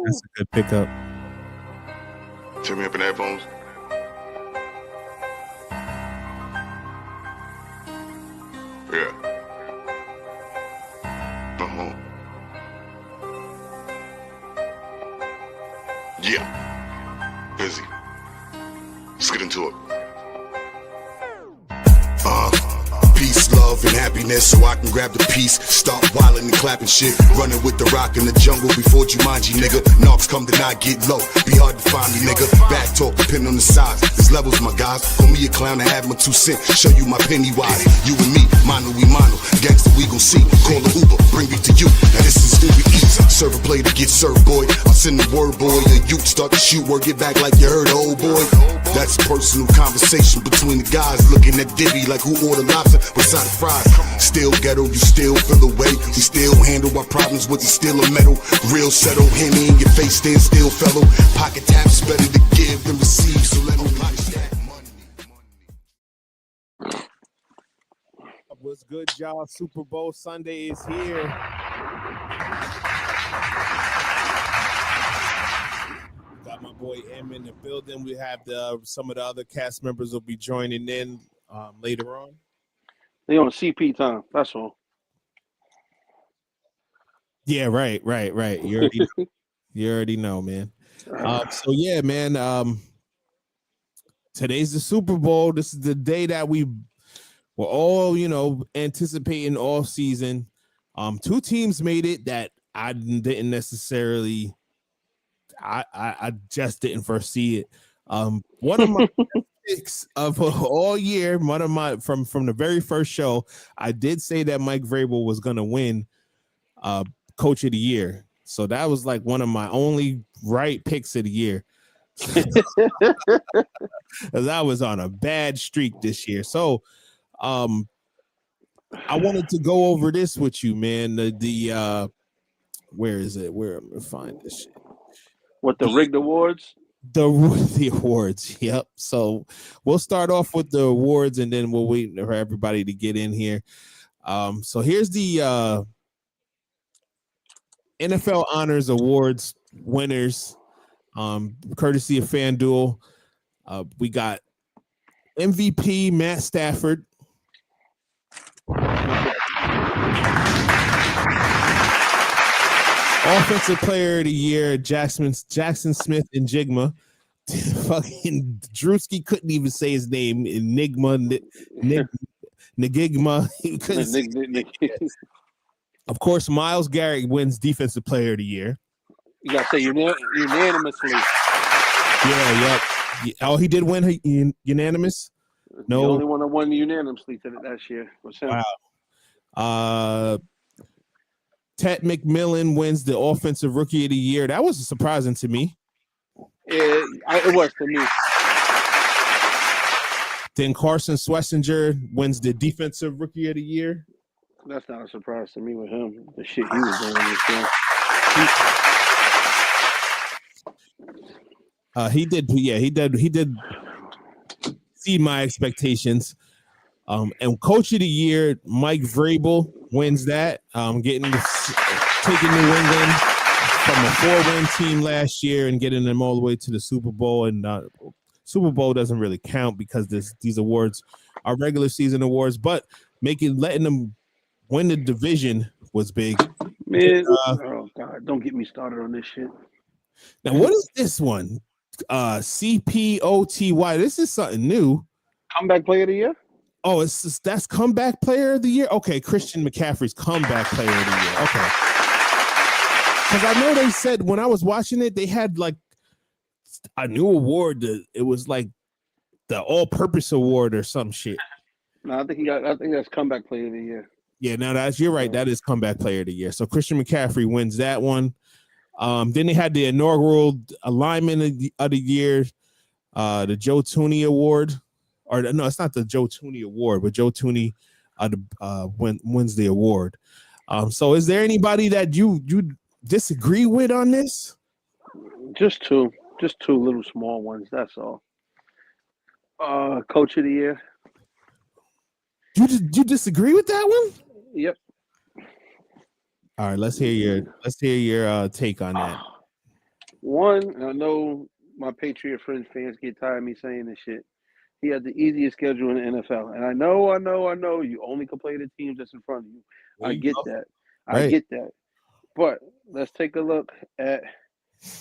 That's a good pickup. Turn me up in the headphones. Yeah. Yeah. Busy. Let's get into it. Peace, love, and happiness, so I can grab the piece. Start wildin' and clapping shit. Running with the rock in the jungle before Jumanji, nigga. Knocks come to not get low. Be hard to find me, nigga. Back talk, depending on the size. There's levels, my guys. Call me a clown, I have my 2 cents. Show you my penny wise. You and me, mano, we mono. Gangsta, we gon' see. Call the Uber, bring me to you. Now this is Uber Eats. Serve a play to get served, boy. I'll send the word, boy. Your youth start to shoot, word get back like you heard, old boy. That's a personal conversation between the guys. Looking at Diddy like who ordered lobster with side of fries. Still ghetto, you still feel away. We still handle our problems with the steel or metal. Real settle, Henny in your face, stand still, fellow. Pocket taps better to give than receive, so let nobody stack money. What's good, y'all? Super Bowl Sunday is here. Got my boy M in the building. We have some of the other cast members will be joining in later on. They on CP time. That's all. Yeah, right. You already know, man. So yeah, man. Today's the Super Bowl. This is the day that we were all, anticipating all season. 2 teams made it that I didn't necessarily. I just didn't foresee it. One of my picks of all year, one of my from the very first show, I did say that Mike Vrabel was gonna win Coach of the Year. So that was like one of my only right picks of the year. Because I was on a bad streak this year. So I wanted to go over this with you, man. The where is it? Where am I gonna find this shit? What, the rigged awards? The awards, yep. So we'll start off with the awards and then we'll wait for everybody to get in here. So here's the NFL Honors Awards winners, courtesy of FanDuel. We got MVP Matt Stafford. Offensive Player of the Year, Jackson Smith and Jigma. Fucking Drewski couldn't even say his name. Enigma, Nigigma. Of course, Myles Garrett wins Defensive Player of the Year. You gotta say unanimously. Yeah. Oh, he did win unanimous? No. The only one that won unanimously that year was him. Wow. Ted McMillan wins the Offensive Rookie of the Year. That was surprising to me. It was to me. Then Carson Schlesinger wins the Defensive Rookie of the Year. That's not a surprise to me with him. The shit he was doing this year. He did exceed my expectations. And Coach of the Year, Mike Vrabel wins that. Taking New England from a 4-win team last year and getting them all the way to the Super Bowl. And Super Bowl doesn't really count because these awards are regular season awards, but letting them win the division was big. Man, oh God, don't get me started on this shit. Now, what is this one? CPOTY. This is something new. Comeback Player of the Year? Oh, that's Comeback Player of the Year? Okay, Christian McCaffrey's Comeback Player of the Year. Okay. Because I know they said when I was watching it, they had like a new award. It was like the All-Purpose Award or some shit. No, I think that's Comeback Player of the Year. Yeah, no, you're right. That is Comeback Player of the Year. So Christian McCaffrey wins that one. Then they had the inaugural Alignment of the Year, the Joe Tooney Award. Or no, it's not the Joe Tooney Award, but Joe Tooney wins the award. So is there anybody that you disagree with on this? Just two little small ones. That's all. Coach of the Year. You disagree with that one? Yep. All right, let's hear your take on that. One, and I know my Patriot fans get tired of me saying this shit. He had the easiest schedule in the NFL, and I know. You only can play the teams that's in front of you. There I you get go. that. I Right. get that. But let's take a look at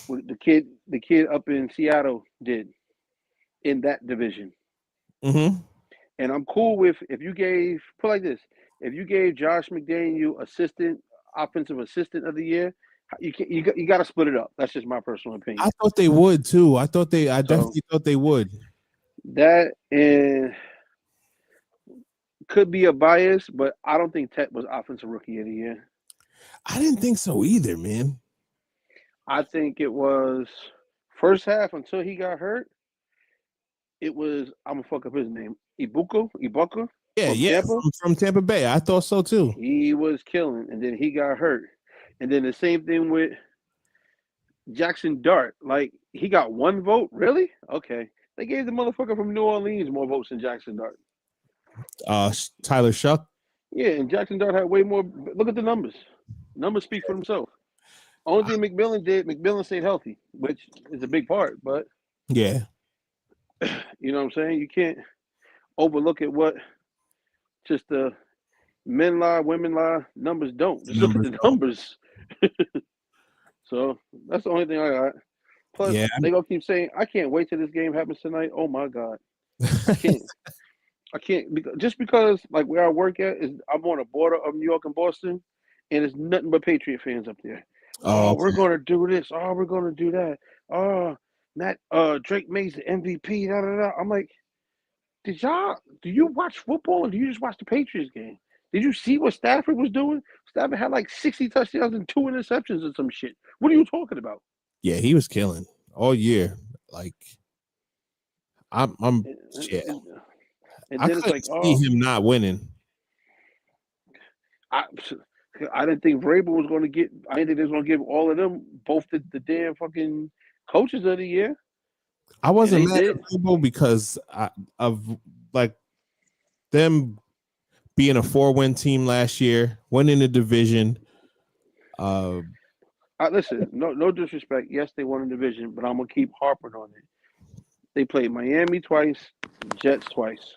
what the kid up in Seattle did in that division. Mm-hmm. And I'm cool with if you gave put like this, if you gave Josh McDaniel offensive assistant of the year, you got to split it up. That's just my personal I opinion. thought they would too. I So definitely thought they would. that and could be a bias, but I don't think Tech was offensive rookie of the year. I didn't think so either, man. I think it was first half until he got hurt. It was I'm gonna fuck up his name, Ibuka Yeah, from yeah, Tampa. from Tampa Bay. I thought so too. He was killing, and then he got hurt, and then the same thing with Jackson Dart. Like he got one vote, really? Okay, they gave the motherfucker from New Orleans more votes than Jackson Dart. Tyler Shuck. Yeah, and Jackson Dart had way more. Look at the numbers. Numbers speak for themselves. Only thing McMillan stayed healthy, which is a big part. But Yeah. you know what I'm saying? You can't overlook at what just the men lie, women lie, numbers don't. The Just look at numbers the don't. numbers. So that's the only thing I got. Plus, Yeah. they gonna keep saying, "I can't wait till this game happens tonight." Oh my god, I can't. I can't just because like where I work at is I'm on the border of New York and Boston, and it's nothing but Patriot fans up there. Oh, Oh, we're gonna do this. Oh, we're gonna do that. Oh, Matt Drake May's the MVP. Da, da, da. I'm like, do you watch football or do you just watch the Patriots game? Did you see what Stafford was doing? Stafford had like 60 touchdowns and 2 interceptions or some shit. What are you talking about? yeah, he was killing all year. Like I'm And, yeah. and, and I then it's couldn't like, see oh, him not winning. I, I didn't think Vrabel was going to get. I didn't think they was going to give all of them both the damn fucking coaches of the year, I and wasn't they mad did. at people because of like them being a 4-win team last year, winning the division. Listen, no disrespect. Yes, they won a division, but I'm gonna keep harping on it. They played Miami twice, Jets twice.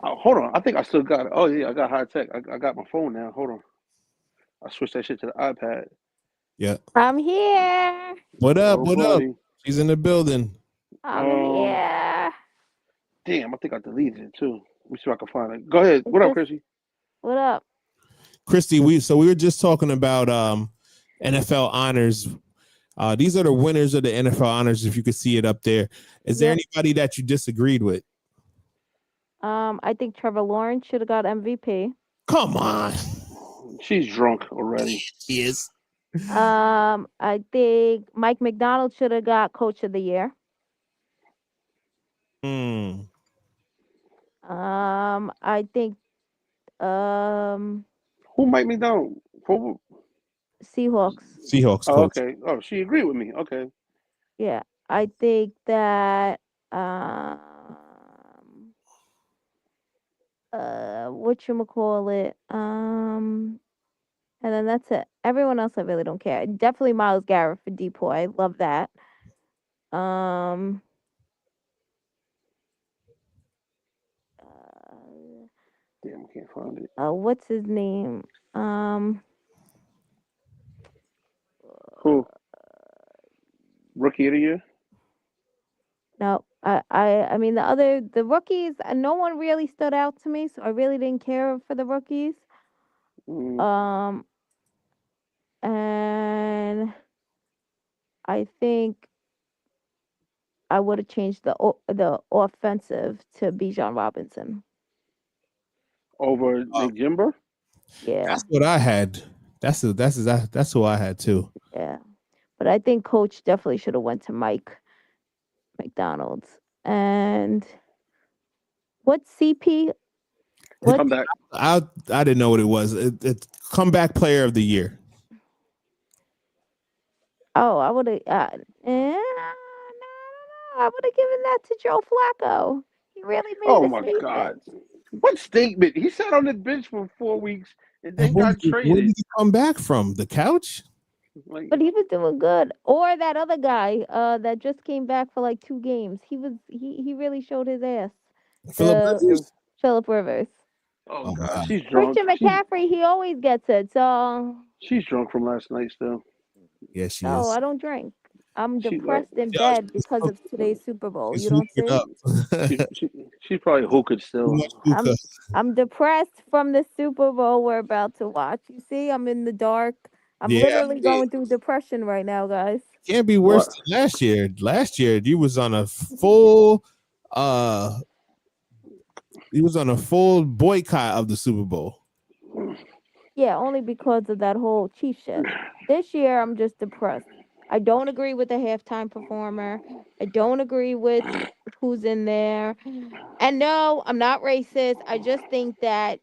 Oh, hold on, I think I still got it. Oh yeah, I got high tech. I got my phone now. Hold on, I switched that shit to the iPad. Yeah. I'm here. What up? Oh What up? buddy, She's in the building. I'm here. damn, I think I deleted it too. Let me see if I can find it. Go ahead. It's What up, just- Chrissy? What up? Christy, we were just talking about NFL honors. These are the winners of the NFL honors. If you could see it up there, is there Yep. anybody that you disagreed with? I think Trevor Lawrence should have got MVP. Come on, She's drunk already. he is. I think Mike McDonald should have got Coach of the Year. I think Who might me down? Who? Seahawks. Seahawks Oh, coach. okay. Oh, she agreed with me. Okay. Yeah. I think that whatchamacallit, and then that's it. Everyone else I really don't care. Definitely Myles Garrett for Depoy. Love that. Damn, I can't find it. What's his name? Who? Rookie of the year? No, I mean the rookies. No one really stood out to me, so I really didn't care for the rookies. Mm. And I think I would have changed the offensive to Bijan Robinson. Over Nick Jimber? Yeah, That's what I had. That's who I had too. yeah. But I think Coach definitely should have went to Mike McDonald's. And what's CP? What? Comeback. I didn't know what it was. It's comeback player of the year. Oh, I would have. No, I would have given that to Joe Flacco. He really made Oh a my statement. God. What statement? He sat on the bench for 4 weeks and then Where got did traded. he come back from? The couch? Like, But he was doing good. Or that other guy, that just came back for like 2 games. He really showed his ass. Philip The him. Rivers. Philip Rivers. Oh Oh God, wow. she's drunk. Christian McCaffrey, he always gets it. So She's drunk from last night still. Yeah, she no, is. I don't drink. I'm She like depressed in Yo, bed because of today's Super Bowl. she's You don't hooking see? up. she Too she she's probably hooked still. much hookah. I'm depressed from the Super Bowl we're about to watch. You see, I'm in the dark. I'm Yeah, literally it going through depression right now, guys. can't be worse What? than last year. Last year, you was on a full uh he was on a full boycott of the Super Bowl. Yeah, only because of that whole Chief shit. This year, I'm just depressed. I don't agree with the halftime performer. I don't agree with who's in there. And no, I'm not racist. I just think that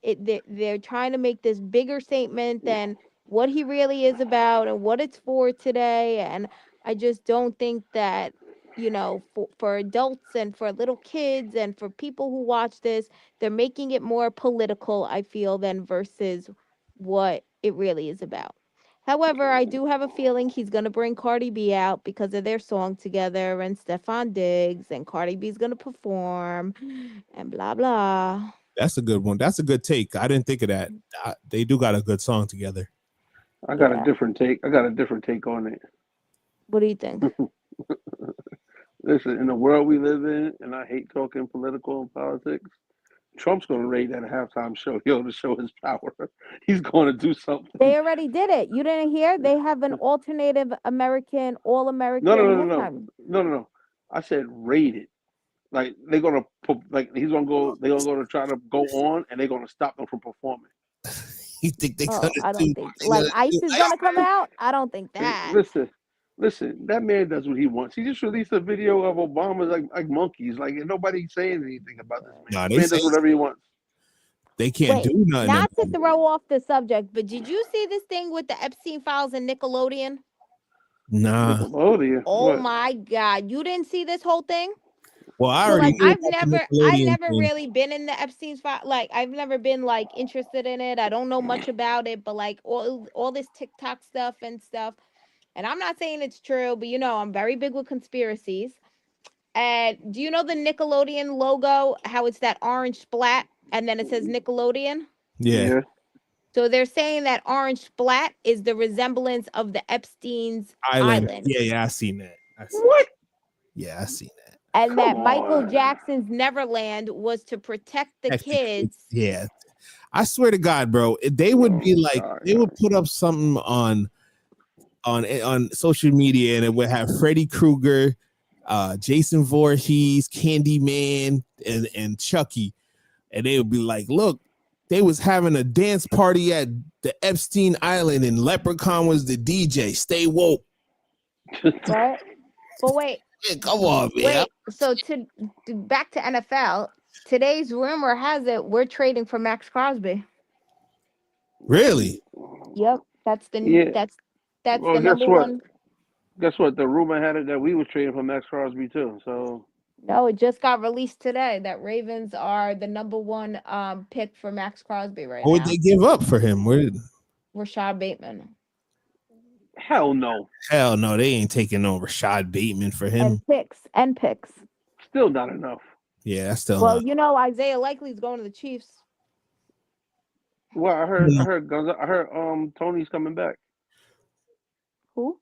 they're trying to make this bigger statement than what he really is about and what it's for today. And I just don't think that, for adults and for little kids and for people who watch this, they're making it more political, I feel, than versus what it really is about. However, I do have a feeling he's gonna bring Cardi B out because of their song together and Stefan Diggs, and Cardi B's gonna perform and blah blah. That's a good one. That's a good take. I didn't think of that. They do got a good song together. I got a Yeah. different take. I got a different take on it. What do you think? Listen, in the world we live in, and I hate talking political and politics. Trump's going to raid at a halftime show, to show his power. He's going to do something. They already did it. You didn't hear? They have an alternative American, all No, American halftime. no. I said raid it. Like they're gonna put, like he's gonna go. They're gonna try to go on, and they're gonna stop them from performing. You think they Oh, gonna I do? don't think They like gonna ICE do is Ice gonna come Man? out. I don't think Hey, that. listen. That man does what he wants. He just released a video of Obama like monkeys. Like and nobody's saying anything about this man. No, This they man say does whatever he wants. they can't Wait, do nothing not to about it. throw off the subject, but did you see this thing with the Epstein files and Nickelodeon? Nah. Nickelodeon. Oh What? my God. You didn't see this whole thing? Well, I So already like knew I've about the never I've Nickelodeon never thing. really been in the Epstein's file. Like I've never been like interested in it. I don't know much about it, but like all this TikTok stuff and stuff. And I'm not saying it's true, but I'm very big with conspiracies. And do you know the Nickelodeon logo? How it's that orange splat and then it says Nickelodeon? Yeah, Yeah. So they're saying that orange splat is the resemblance of the Epstein's Island. island. Yeah, I seen that. What? Yeah, I seen that. And Come that Michael on. Jackson's Neverland was to protect the Heck, the kids. kids. Yeah, I swear to God, bro, they would be Oh like, God. they would put up something on social media, and it would have Freddy Krueger, Jason Voorhees, Candyman, and Chucky, and they would be like, look, they was having a dance party at the Epstein Island, and Leprechaun was the DJ. Stay woke. Right? But wait, Yeah, come on, man. wait. So back to NFL. Today's rumor has it we're trading for Max Crosby. Really? Yep, that's the Yeah. that's Well, the guess number what? one. Guess what? The rumor had it that we were trading for Max Crosby too. So No, it just got released today that Ravens are the number one pick for Max Crosby right What would now. they give up for him? Rashad Bateman. hell no. Hell no, they ain't taking no Rashad Bateman for him. And picks. Still not enough. Yeah, that's still Well, not. Isaiah Likely's going to the Chiefs. Well, I heard Tony's coming back. Who?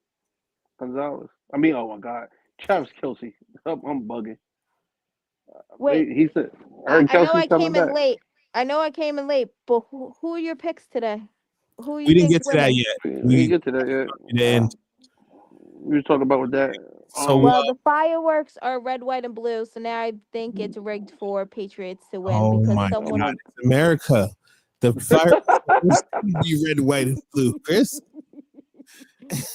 Gonzalez. I mean, oh my God, Travis Kelsey. I'm bugging. Wait, He said, I I, heard I know Kelsey's I coming came in back. late. But who are your picks today? Who you We didn't think's get to that winning? yet. We We didn't get to that yet. and We were talking about with that. so Well, the fireworks are red, white, and blue. So now I think it's rigged for Patriots to win oh because my someone. God, it's America. The fire be red, white, and blue. Chris,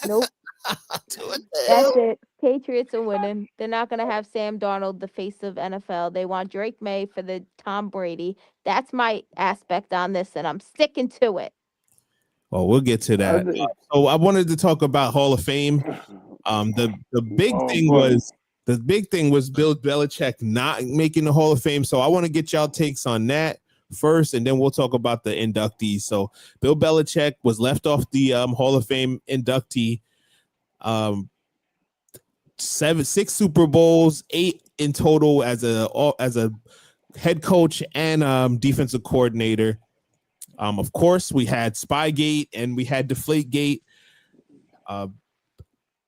Nope, what the that's hell? it. Patriots are winning. They're not gonna have Sam Darnold, the face of NFL. They want Drake May for the Tom Brady. That's my aspect on this, and I'm sticking to it. Well, we'll get to that. So I wanted to talk about Hall of Fame. The big thing was Bill Belichick not making the Hall of Fame. So I want to get y'all takes on that first, and then we'll talk about the inductees. So Bill Belichick was left off the Hall of Fame inductee Six Super Bowls, 8 in total as a head coach and defensive coordinator. Of course, we had Spygate and we had Deflategate.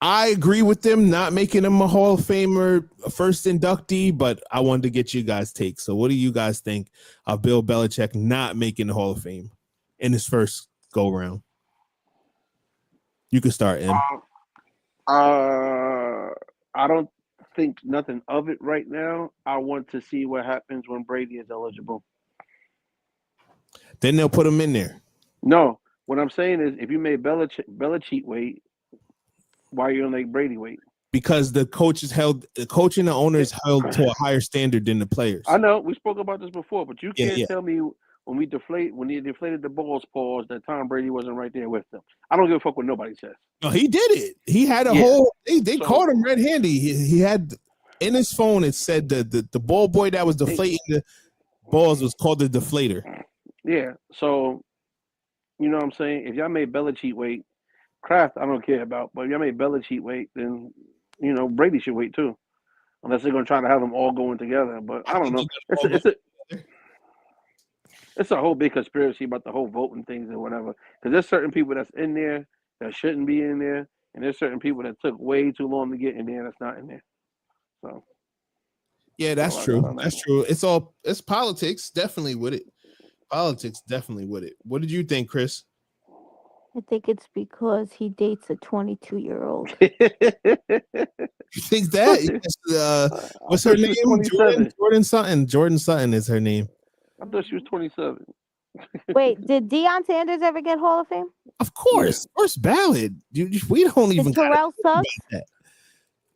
I agree with them not making him a Hall of Famer, first inductee, but I wanted to get you guys' take. So what do you guys think of Bill Belichick not making the Hall of Fame in his first go-round? You can start, M. I don't think nothing of it right now. I want to see what happens when Brady is eligible. Then they'll put him in there. No, what I'm saying is if you made Belichick wait, why are you gonna make Brady wait? Because the coach and the owner is held to a higher standard than the players. I know we spoke about this before, but you can't tell me when he deflated the balls pause that Tom Brady wasn't right there with them. I don't give a fuck what nobody says. No, he did it. He had a whole. They caught him red-handed. He had in his phone. It said the ball boy that was deflating the balls was called the deflator. Yeah. So, you know what I'm saying? If y'all made Belichick wait, Kraft I don't care about, but if y'all made Belichick wait, then you know Brady should wait too, unless they're gonna try to have them all going together. But I don't know. It's a whole big conspiracy about the whole voting things and whatever. Because there's certain people that's in there that shouldn't be in there, and there's certain people that took way too long to get in there that's not in there. So, yeah, that's true. That's true. It's politics, definitely with it. Politics, definitely with it. What did you think, Chris? I think it's because he dates a 22-year-old. You think that? What's her name? Jordan Sutton. Jordan Sutton is her name. I thought she was 27. Wait, did Deion Sanders ever get Hall of Fame? Of course, first ballot. We don't even. Terrell Suggs.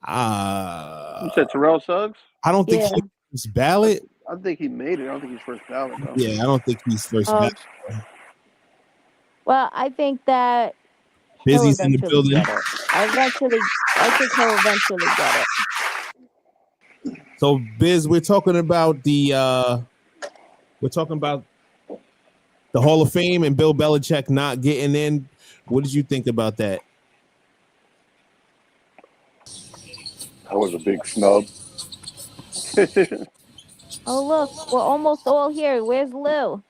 You said Terrell Suggs? I don't think he's ballot. I think he made it. I don't think he's first ballot though. Yeah, I don't think he's first ballot. Well, I think that Busy's in the building. I think he'll eventually get it. So, Biz, we're talking about the Hall of Fame and Bill Belichick not getting in. What did you think about that? That was a big snub. Oh, look, we're almost all here. Where's Lou?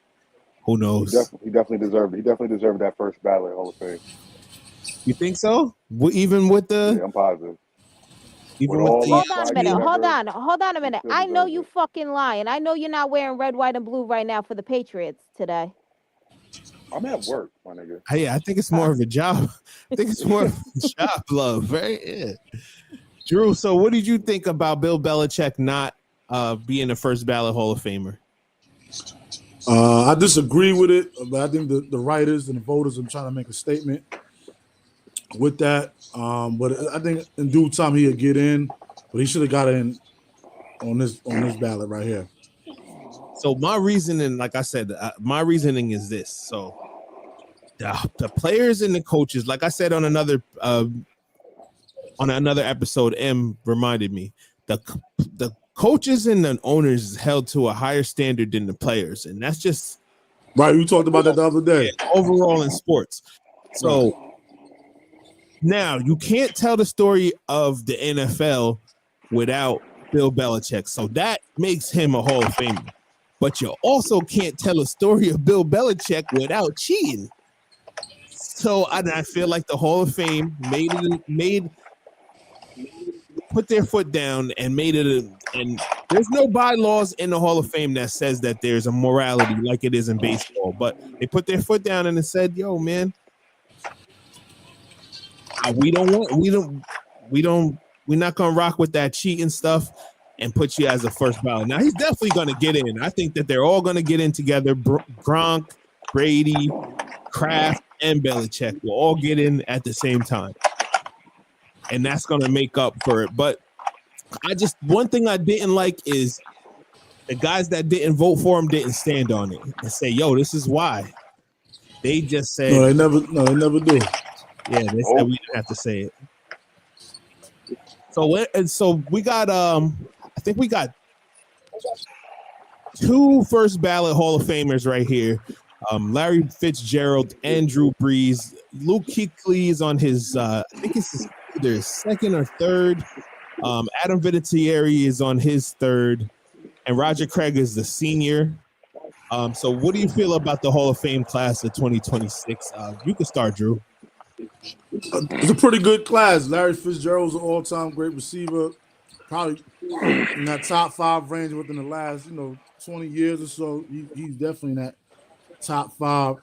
Who knows? He definitely deserved it. He definitely deserved that first ballot Hall of Fame. You think so? Even with the? Yeah, I'm positive. Hold on a minute. I know you fucking lying. I know you're not wearing red, white, and blue right now for the Patriots today. I'm at work, my nigga. Hey, I think it's more of a job. I think it's more of a job love, right? Yeah. Drew, so what did you think about Bill Belichick not being the first ballot Hall of Famer? I disagree with it, but I think the writers and the voters are trying to make a statement with that. But I think in due time he'll get in, but he should have got in on this ballot right here. So my reasoning, like I said, my reasoning is this. So the players and the coaches, like I said on another episode, M reminded me, the coaches and the owners is held to a higher standard than the players, and that's just right. We talked about that the other day. Overall in sports. So now you can't tell the story of the NFL without Bill Belichick. So that makes him a Hall of Famer. But you also can't tell a story of Bill Belichick without cheating. So I feel like the Hall of Fame put their foot down and made it and there's no bylaws in the Hall of Fame that says that there's a morality like it is in baseball, but they put their foot down and they said, yo, man, we're not gonna rock with that cheating stuff and put you as a first ballot. Now he's definitely gonna get in. I think that they're all gonna get in together. Gronk, Brady, Kraft, and Belichick will all get in at the same time. And that's going to make up for it. But one thing I didn't like is the guys that didn't vote for him didn't stand on it and say, yo, this is why. They just said. No, they never do. Yeah, they said we didn't have to say it. So we got, I think we got 2 first ballot Hall of Famers right here. Larry Fitzgerald and Drew Brees. Luke Kuechly is on his, I think it's his either second or third. Adam Vinatieri is on his third, and Roger Craig is the senior. So what do you feel about the Hall of Fame class of 2026? You can start, Drew. It's a pretty good class. Larry Fitzgerald's an all-time great receiver, probably in that top 5 range within the last 20 years or so. He's definitely in that top 5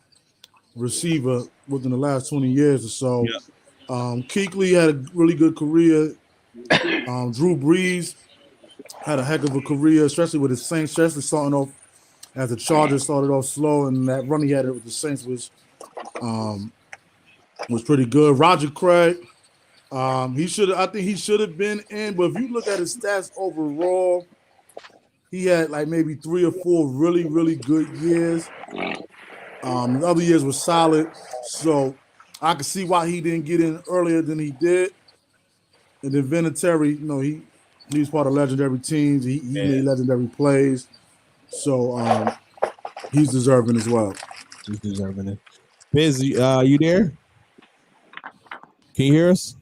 receiver within the last 20 years or so. Yeah. Kuechly had a really good career. Drew Brees had a heck of a career, especially with his Saints, especially starting off as the Chargers started off slow, and that run he had with the Saints was pretty good. Roger Craig, I think he should have been in, but if you look at his stats overall, he had like maybe 3 or 4 really, really good years. The other years were solid, so I could see why he didn't get in earlier than he did. And then Vinatieri, he was part of legendary teams. He made legendary plays, so he's deserving as well. He's deserving it. Biz, you there? Can you hear us?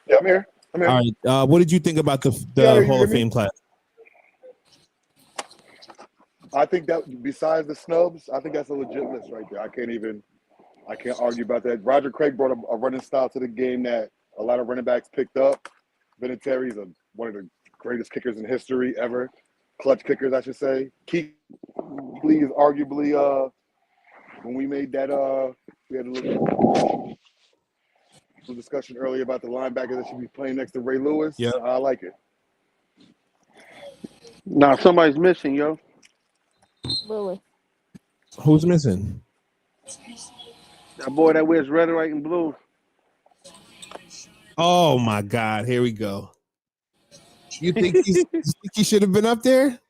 Yeah, I'm here. All right. What did you think about the Hall of Fame class? I think that besides the snubs, I think that's a legit list right there. I can't argue about that. Roger Craig brought a running style to the game that a lot of running backs picked up. Vinatieri's one of the greatest kickers in history ever. Clutch kickers, I should say. Kuechly is arguably when we made that we had a little discussion earlier about the linebacker that should be playing next to Ray Lewis. Yeah, I like it. Now somebody's missing, yo. Lewis. Who's missing? That boy that wears red, white, and blue. Oh my God! Here we go. You think he should have been up there?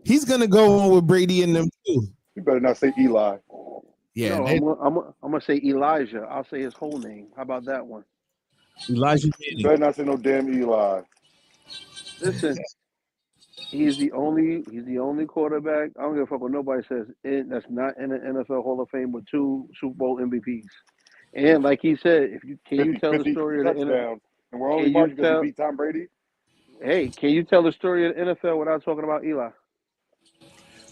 He's gonna go on with Brady and them too. You better not say Eli. Yeah, no, I'm gonna say Elijah. I'll say his whole name. How about that one? Elijah You better not say no damn Eli. Listen, he's the only quarterback. I don't give a fuck what nobody says. That's not in the NFL Hall of Fame with 2 Super Bowl MVPs. And like he said, can you tell the story of the NFL? And we're only marching because he beat Tom Brady. Hey, can you tell the story of the NFL without talking about Eli?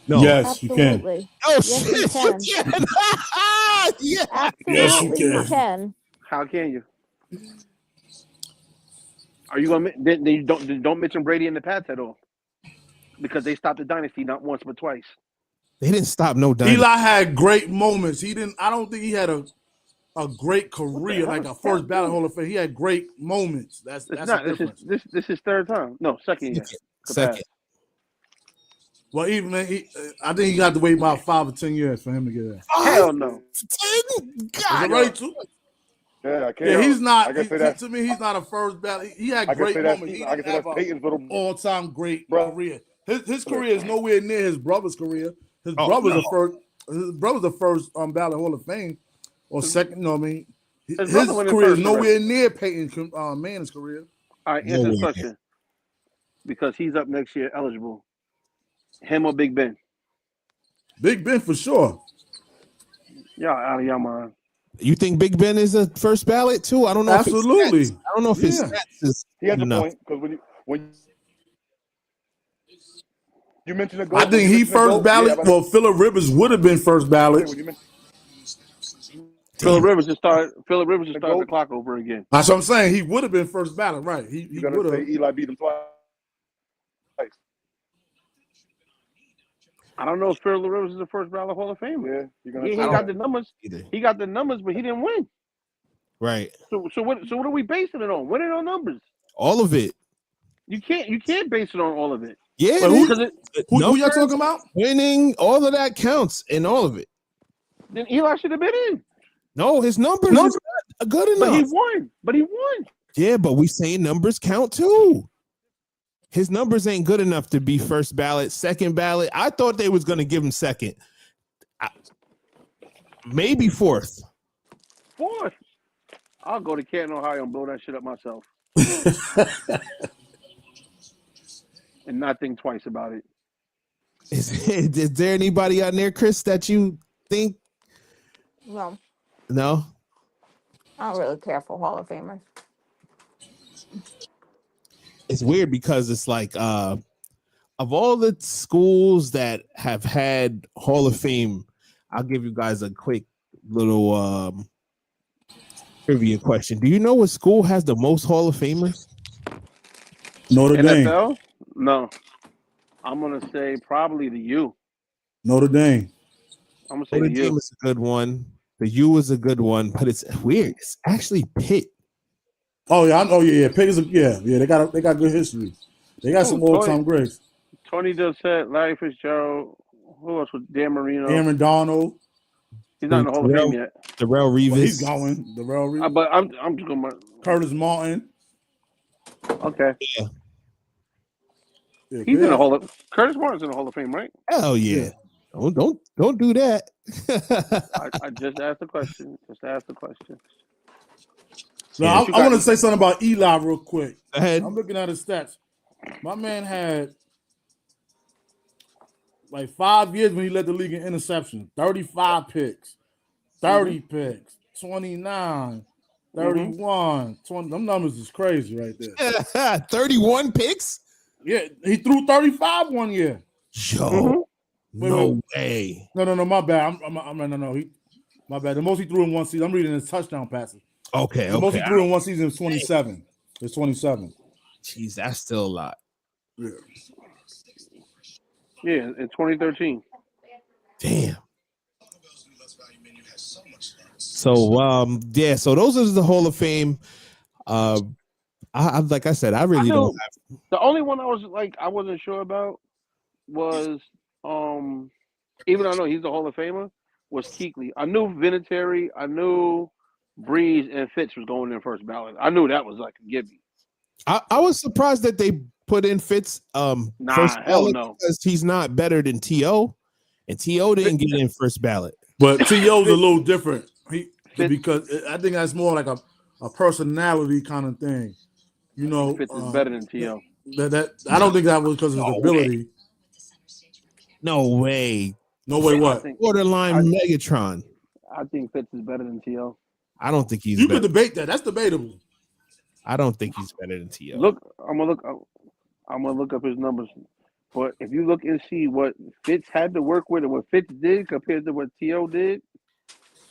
No. Yes, absolutely. you can. Oh, yes, shit. You can. Yeah. Absolutely, yes, you can. How can you? Are you gonna? Then you don't mention Brady and the Pats at all, because they stopped the dynasty not once but twice. They didn't stop no dynasty. Eli had great moments. I don't think he had a great career like a first ballot Hall of Fame. He had great moments. That's not. This is third time. No, second year. Second. Well, even I think he got to wait about 5 or 10 years for him to get there. Hell no. 10? God. Right too? Yeah, I can't. Yeah, he's not. To me, he's not a first ballot. He had great moments. He didn't have an all-time great career. His career is nowhere near his brother's career. His brother's the first ballot Hall of Fame or second. No, I mean his career is nowhere near Peyton Manning's career. All right, answer the question. Because he's up next year, eligible. Him or Big Ben? Big Ben for sure. Y'all out of your mind. You think Big Ben is a first ballot too? I don't know. Absolutely. I don't know if his stats is he has enough. a point because when you mentioned a goal, I think he first ballot. Yeah, well, Phillip Rivers would have been first ballot. Phillip Rivers just started the clock over again. That's what I'm saying. He would have been first ballot, right? He would have. Eli beat him twice. I don't know if Phillip Rivers is the first ballot Hall of Famer. Yeah, he got the numbers. He got the numbers, but he didn't win. Right. So what are we basing it on? Winning on numbers? All of it. You can't base it on all of it. Yeah. Who y'all talking about? Winning, all of that counts in all of it. Then Eli should have been in. No, his numbers is not good enough. But he won. Yeah, but we saying numbers count too. His numbers ain't good enough to be first ballot, second ballot. I thought they was going to give him second. Maybe fourth. Fourth. I'll go to Canton, Ohio and blow that shit up myself. And not think twice about it. Is there anybody on there, Chris, that you think? No. No? I don't really care for Hall of Famers. it's weird because it's like of all the schools that have had Hall of Fame, I'll give you guys a quick little trivia question. Do you know what school has the most Hall of Famers? Notre Dame. NFL? No. I'm gonna say probably the U. Notre Dame. I'm gonna say Notre the Dame U. is a good one. The U is a good one, but it's weird. It's actually Pitt. Oh yeah, yeah. Pitt is they got good history. They got some all time greats. Tony just said Larry Fitzgerald. Who else was Dan Marino? Aaron Donald. He's not in the Hall of Fame yet. Darrell Reeves. Well, he's going. Darrell Reeves. But I'm just going. Curtis Martin. Okay. Yeah. Yeah, He's in the Hall of Curtis Martin's in the Hall of Fame, right? Hell yeah. Don't do that. I just asked the question. Now, I want to say something about Eli real quick. Go ahead. I'm looking at his stats. My man had like 5 years when he led the league in interception. 35 picks, 30 picks, 29, 31, 20. Them numbers is crazy right there. 31 picks? Yeah, he threw 35 one year. Yo, no way. No, my bad. My bad. The most he threw in one season. I'm reading his touchdown passes. Okay, The most he threw in one season is 27. It's 27. Jeez, that's still a lot. Yeah. Yeah, in 2013. Damn. So so those are the Hall of Fame. I like I said, I really don't have. The only one I wasn't sure about was even though I know he's the Hall of Famer, was Kuechly. I knew Vinatieri, I knew Breeze and Fitz was going in first ballot. I knew that was like a gimme. I was surprised that they put in Fitz first hell ballot no. because he's not better than T.O. and T.O. didn't get in first ballot. But T.O.'s a little different. Because I think that's more like a personality kind of thing. You know, Fitz is better than T.O. That I don't think that was because of his ability. No way. No way. What? Borderline Megatron. I think Fitz is better than T.O. I don't think he's. You could debate that. That's debatable. I don't think he's better than T.O. I'm gonna look up his numbers. But if you look and see what Fitz had to work with and what Fitz did compared to what T.O. did.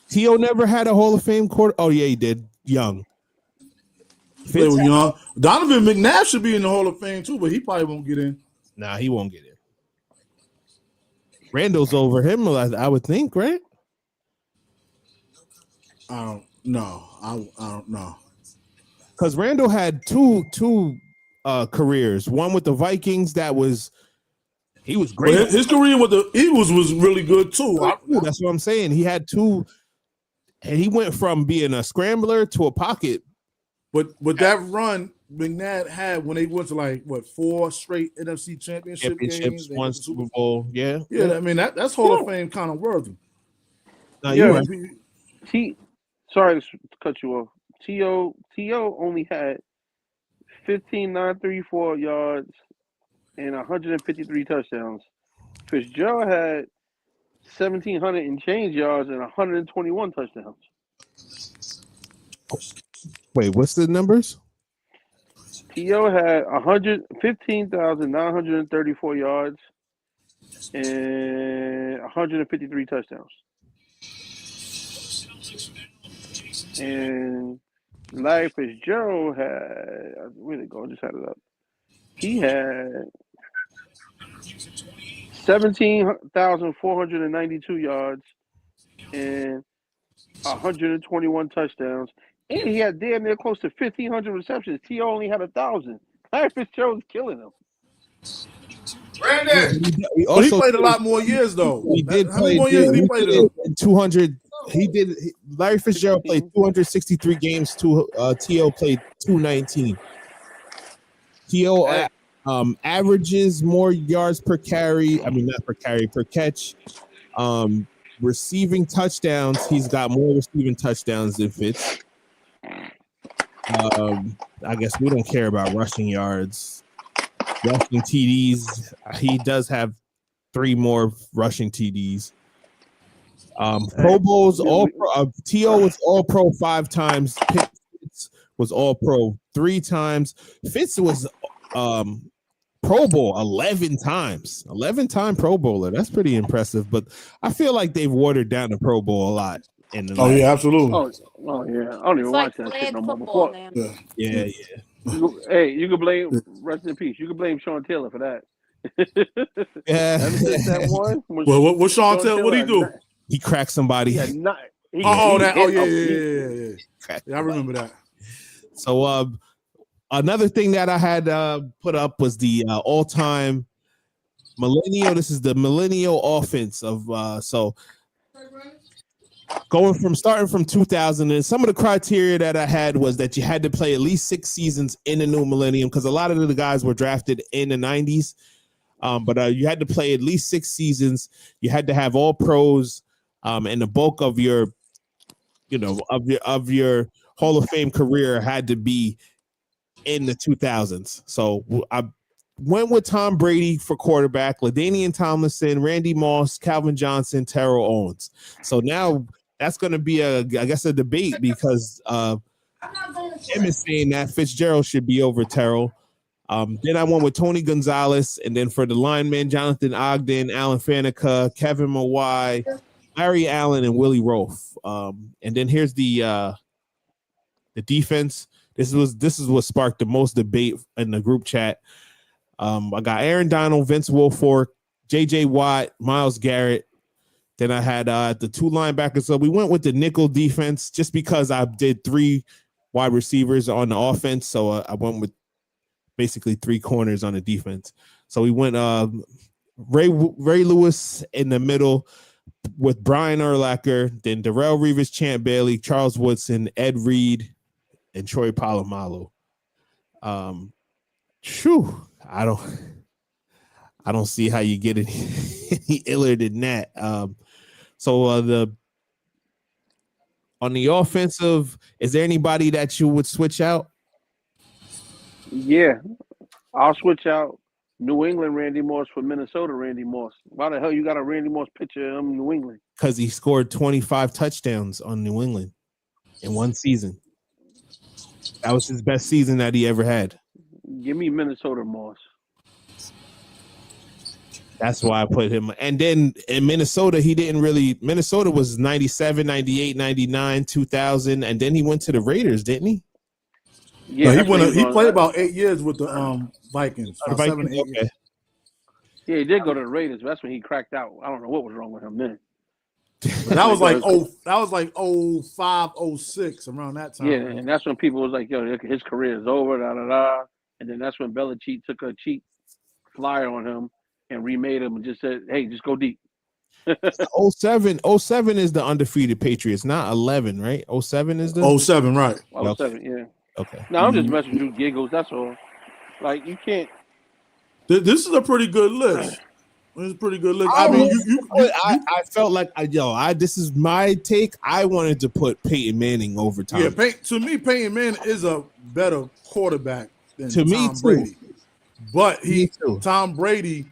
T.O. never had a Hall of Fame quarter. Oh yeah, he did. Young. Fitz was young. Donovan McNabb should be in the Hall of Fame too, but he probably won't get in. Nah, he won't get in. Randall's over him, I would think, right? I don't know. I don't know. Because Randall had two careers. One with the Vikings he was great. Well, his career with the Eagles was really good too. That's what I'm saying. He had two, and he went from being a scrambler to a pocket. But that run McNabb had when they went to 4 straight NFC championship games, one Super Bowl, yeah. I mean that's Hall of Fame kind of worthy. No, you're right. Sorry to cut you off. T.O. only had 15,934 yards and 153 touchdowns. Fitzgerald had 1,700 and change yards and 121 touchdowns. Wait, what's the numbers? T.O. had 15,934 yards and 153 touchdowns. And Larry Fitzgerald had, where did it go? I just had it up. He had 17,492 yards and 121 touchdowns. And he had damn near close to 1,500 receptions. T.O. only had 1,000. Larry Fitzgerald was killing him. Brandon! He played a lot more years, though. He did How many more years did he play? 200. Larry Fitzgerald played 263 games. T.O. played 219. T.O. averages more yards per carry. I mean, not per carry, per catch. Receiving touchdowns. He's got more receiving touchdowns than Fitz. I guess we don't care about rushing yards. Rushing TDs. He does have 3 more rushing TDs. Pro Bowls, all pro. T.O. was all pro 5 times. Fitz was all pro 3 times. Fitz was Pro Bowl 11 times. 11-time Pro Bowler. That's pretty impressive. But I feel like they've watered down the Pro Bowl a lot. Oh yeah, absolutely. Oh yeah. I don't even It's watch like that shit flag no more. football Before, now. Yeah. hey, you can blame. Rest in peace. You can blame Sean Taylor for that. Yeah. Ever since that one, Well, what Sean Taylor? What he do? He cracked somebody. He had not. He, Oh, he that. hit Oh yeah, a- yeah. Cracked Yeah, I remember that. So another thing that I had put up was the all-time millennial. This is the millennial offense of so starting from 2000, and some of the criteria that I had was that you had to play at least 6 seasons in the new millennium, because a lot of the guys were drafted in the 90s. But you had to play at least 6 seasons. You had to have all pros, and the bulk of your, of your Hall of Fame career had to be in the 2000s. So I went with Tom Brady for quarterback, LaDainian Tomlinson, Randy Moss, Calvin Johnson, Terrell Owens. So now that's going to be a debate, because Tim is saying that Fitzgerald should be over Terrell. Then I went with Tony Gonzalez, and then for the linemen, Jonathan Ogden, Alan Faneca, Kevin Mawai, Larry Allen, and Willie Roaf. And then here's the defense. This is what sparked the most debate in the group chat. I got Aaron Donald, Vince Wilfork, J.J. Watt, Myles Garrett. Then I had the 2 linebackers. So we went with the nickel defense just because I did 3 wide receivers on the offense. So I went with basically 3 corners on the defense. So we went Ray Lewis in the middle with Brian Urlacher, then Darrell Reeves, Champ Bailey, Charles Woodson, Ed Reed, and Troy Polamalu. I don't see how you get it any iller than that. So on the offensive, is there anybody that you would switch out? Yeah, I'll switch out New England Randy Moss for Minnesota Randy Moss. Why the hell you got a Randy Moss picture of New England? Because he scored 25 touchdowns on New England in one season. That was his best season that he ever had. Give me Minnesota Moss. That's why I put him. And then in Minnesota, Minnesota was 97, 98, 99, 2000. And then he went to the Raiders, didn't he? Yeah, he played about 8 years with the Vikings. Vikings? 7 8 years. Okay. Yeah, he did go to the Raiders. That's when he cracked out. I don't know what was wrong with him then. But that was like 05, 06, around that time. Yeah, and that's when people was like, "Yo, his career is over." Da da da. And then that's when Belichick took a cheap flyer on him and remade him and just said, "Hey, just go deep." 07 is the undefeated Patriots, not 11, right? 07 is the 07, right? 07, yeah. Okay. No, I'm just messing with you, giggles. That's all. Like you can't. This is a pretty good list. It's a pretty good list. I mean, I felt like this is my take. I wanted to put Peyton Manning over Tom. Yeah, to me, Peyton Manning is a better quarterback than To me, Tom too. Brady. But Me too. Tom Brady,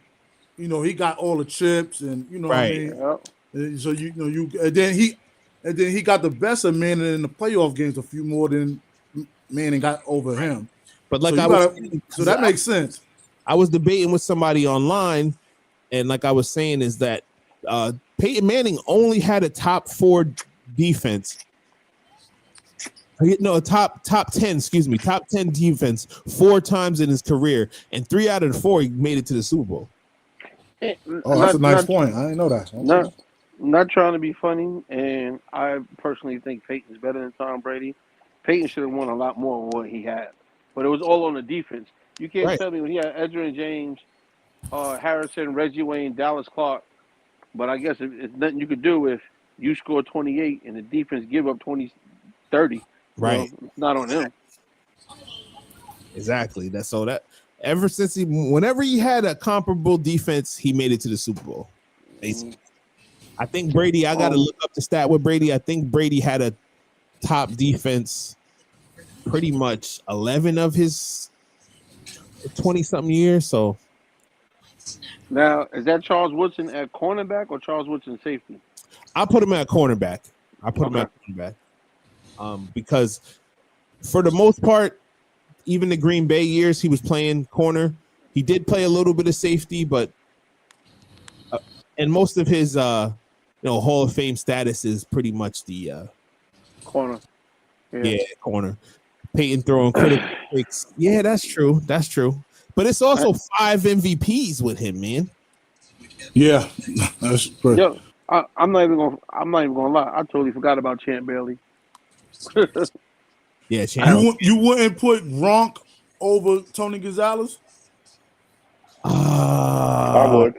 he got all the chips, and Right. what I mean. So and then he got the best of Manning in the playoff games, a few more than Manning got over him. But like so that makes sense. I was debating with somebody online, and like I was saying, is that Peyton Manning only had a top 4 defense. No, top 10 defense 4 times in his career, and 3 out of the 4 he made it to the Super Bowl. Oh, that's a nice point. I didn't know that. Not trying to be funny, and I personally think Peyton's better than Tom Brady. Peyton should have won a lot more than what he had, but it was all on the defense. You can't tell me when he had Edgerrin James, Harrison, Reggie Wayne, Dallas Clark. But I guess it's nothing you could do if you score 28 and the defense give up 30. Right. It's not on him. Exactly. Ever since whenever he had a comparable defense, he made it to the Super Bowl. Basically. I think Brady, I got to look up the stat with Brady. I think Brady had a top defense pretty much 11 of his 20-something years. So now, is that Charles Woodson at cornerback or Charles Woodson safety? I put him at cornerback. Because for the most part, even the Green Bay years he was playing corner. He did play a little bit of safety, but and most of his Hall of Fame status is pretty much the Corner. corner. Peyton throwing critical picks. Yeah, that's true. That's true. But it's also 5 MVPs with him, man. Yeah, that's pretty. Yo, I'm not even gonna lie. I totally forgot about Champ Bailey. Yeah, Champ. You wouldn't put Gronk over Tony Gonzalez? I would.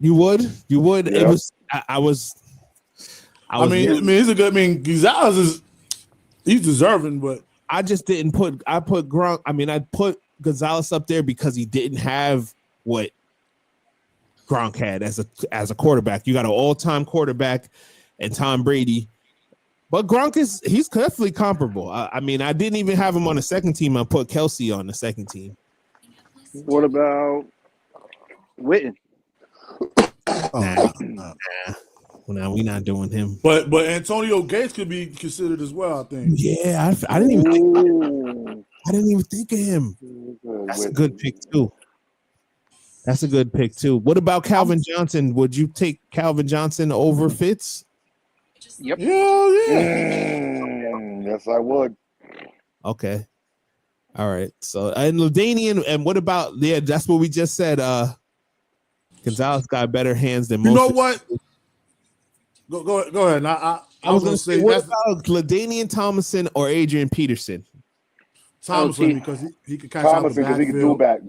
You would? Yeah. It was. I mean, it's a good. I mean, Gonzalez he's deserving, but I just didn't put. I put Gronk. I mean, I put Gonzalez up there because he didn't have what Gronk had as a quarterback. You got an all-time quarterback and Tom Brady, but Gronk he's definitely comparable. I mean, I didn't even have him on the second team. I put Kelsey on the second team. What about Witten? Nah. Well, now we're not doing him. But Antonio Gates could be considered as well, I think. Yeah, I didn't even think of him. That's a good pick too. What about Calvin Johnson? Would you take Calvin Johnson over Fitz? Yep. Yes, I would. Okay. All right. So and LaDainian, and what about that's what we just said. Gonzalez got better hands than most. You know what? Go ahead. I was gonna say what about LaDainian Tomlinson or Adrian Peterson? Tomlinson, because he could catch out the backfield. Because he can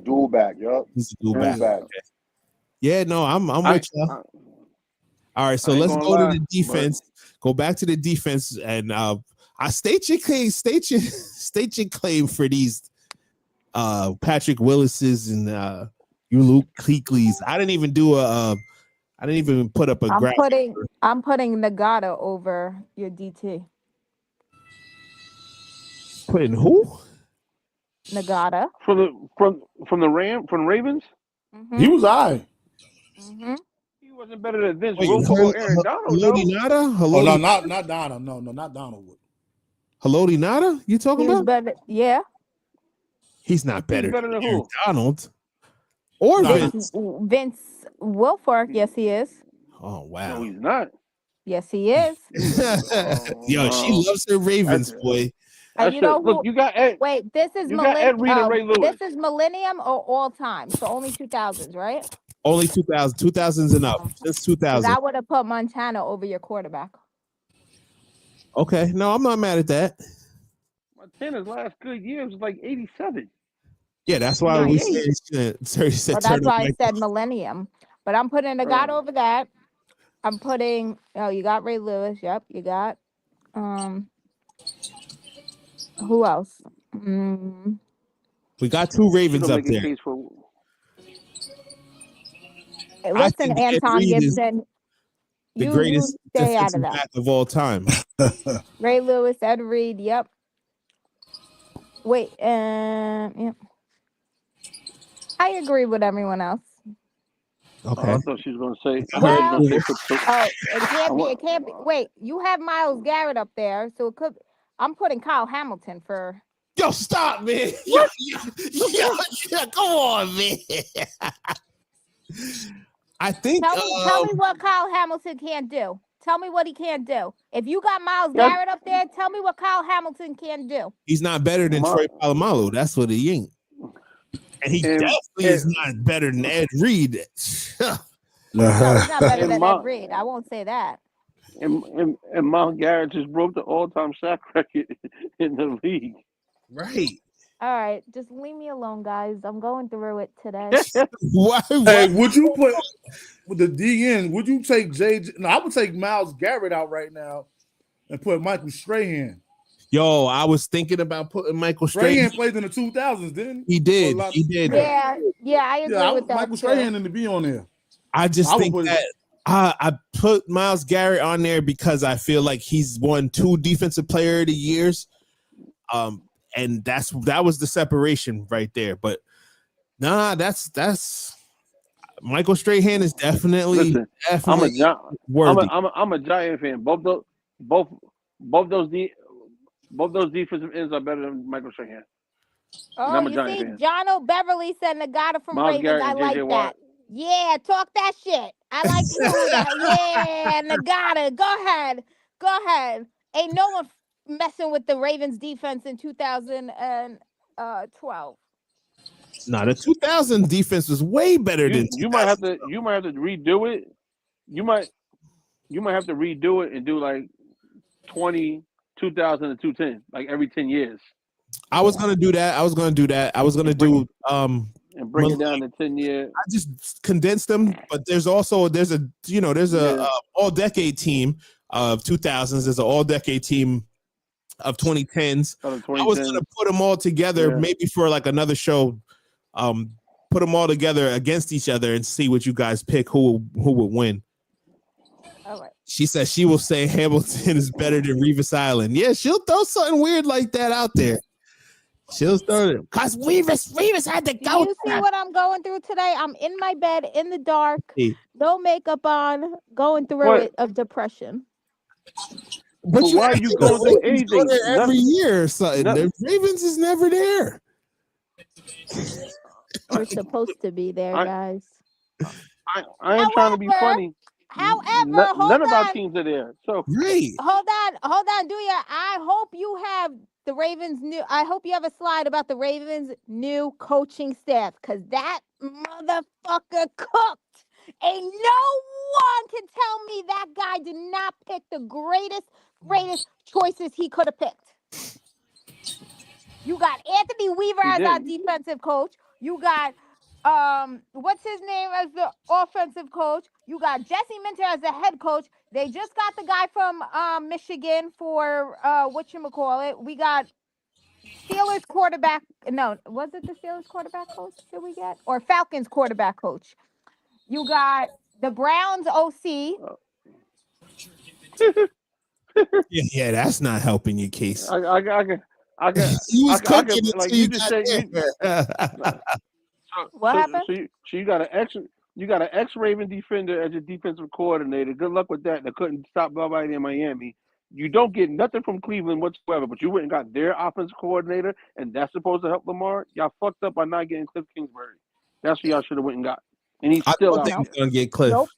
dual back. Yup. He's a dual back. Okay. Yeah, no, I'm with you. All right, so let's go to the defense. Go back to the defense, and I state your claim for these Patrick Willis's and you Luke Kuechly's. I didn't even put up a graph. I'm putting Nagata over your DT. Putting who? Nagata from the Ravens. Mm-hmm. He was high. Mm-hmm. He wasn't better than Vince Wilfork or Aaron Donald. No, not Donald. No, not Donald. Haloti Nada? You talking about? Better, yeah. He's not better than who? Aaron Donald. Or Vince Wilfork, yes, he is. Oh, wow. No, he's not. Yes, he is. Yo, she loves her Ravens, boy. And you know who? Look, you got Ed. Wait, this is Millennium. This is Millennium or all time? So only 2000s, right? Only 2000s and up. Since 2000. I would have put Montana over your quarterback. Okay, no, I'm not mad at that. Montana's last good year was like 87. Yeah, that's why we said. That's why I said Millennium. But I'm putting a God over that. I'm putting. Oh, you got Ray Lewis. Yep, you got. Who else? We got 2 Ravens up there. Listen, Anton Gibson. The greatest stay out of that of all time. Ray Lewis, Ed Reed. Yep. Wait. Yep. I agree with everyone else. Okay. I thought she was going to say. Well, it can't be. Wait, you have Myles Garrett up there, so it could. I'm putting Kyle Hamilton for. Yo, stop, man. Yo, come on, man. I think. Tell me what Kyle Hamilton can't do. Tell me what he can't do. If you got Myles Garrett up there, tell me what Kyle Hamilton can do. He's not better than Troy Polamalu. That's what he ain't. And he definitely is not better than Ed Reed. No, he's not better than Ed Reed. I won't say that. And Myles Garrett just broke the all-time sack record in the league. Right. All right, just leave me alone, guys. I'm going through it today. Why? Hey, would you put with the DN? Would you take JJ? No, I would take Myles Garrett out right now and put Michael Strahan. Yo, I was thinking about putting Michael Strahan. Played in the 2000s, didn't he? Did. He did. Yeah, I agree with that. Michael Strahan to be on there. I just think that I put Myles Garrett on there because I feel like he's won 2 Defensive Player of the Years. And that was the separation right there. But that's Michael Strahan is definitely worthy. I'm a Giant fan. Both those defensive ends are better than Michael Strahan. And Oh, I'm a you Giant see, fan. John O'Beverly said Nagata from Miles Ravens. Garrett I and J.J. like Watt. that. Yeah, talk that shit. I like who that. Yeah, Nagata. Go ahead. Go ahead. Ain't no one messing with the Ravens defense in 2012. Nah, the 2000 defense was way better than You might have 2000. to redo it. You might have to redo it and do like 20, 2000, and 210, like every 10 years. I was gonna do that. I was gonna do bring it Mill- down to 10-year. I just condensed them, but there's a Yeah. all decade team of 2000s. There's an all decade team of 2010s. Out of I was gonna 2010. put them all together, Yeah. maybe for like another show. Put them all together against each other and see what you guys pick. Who would win? All right. She says she will say Hamilton is better than Revis Island. Yeah, she'll throw something weird like that out there. She'll throw it because Revis had to Do go. you see what I'm going through today? I'm in my bed in the dark, Hey, no makeup on, going through But it of depression. but you why are act you like going the through Ravens go anything? there every year or something. Nothing. The Ravens is never there. We're supposed to be there, I- guys. I ain't trying to be funny. However, None of our on. teams are there. So Right. Hold on, Duya. I hope you have the Ravens new. I hope you have a slide about the Ravens new coaching staff, because that motherfucker cooked. And no one can tell me that guy did not pick the greatest choices he could have picked. You got Anthony Weaver He as our did. defensive coach. You got what's his name as the offensive coach. You got Jesse Minter as the head coach. They just got the guy from Michigan for whatchamacallit. We got Steelers quarterback. No, was it the Steelers quarterback coach did we get? Or Falcons quarterback coach? You got the Browns OC. Yeah, that's not helping your case. I got He was cooking like until you you just got said. there. What happened? So you got an ex Raven defender as your defensive coordinator. Good luck with that. They couldn't stop nobody in Miami. You don't get nothing from Cleveland whatsoever, but you went and got their offensive coordinator, and that's supposed to help Lamar. Y'all fucked up by not getting Cliff Kingsbury. That's what y'all should have went and got. And he's I still don't out think there. he's gonna get Cliff.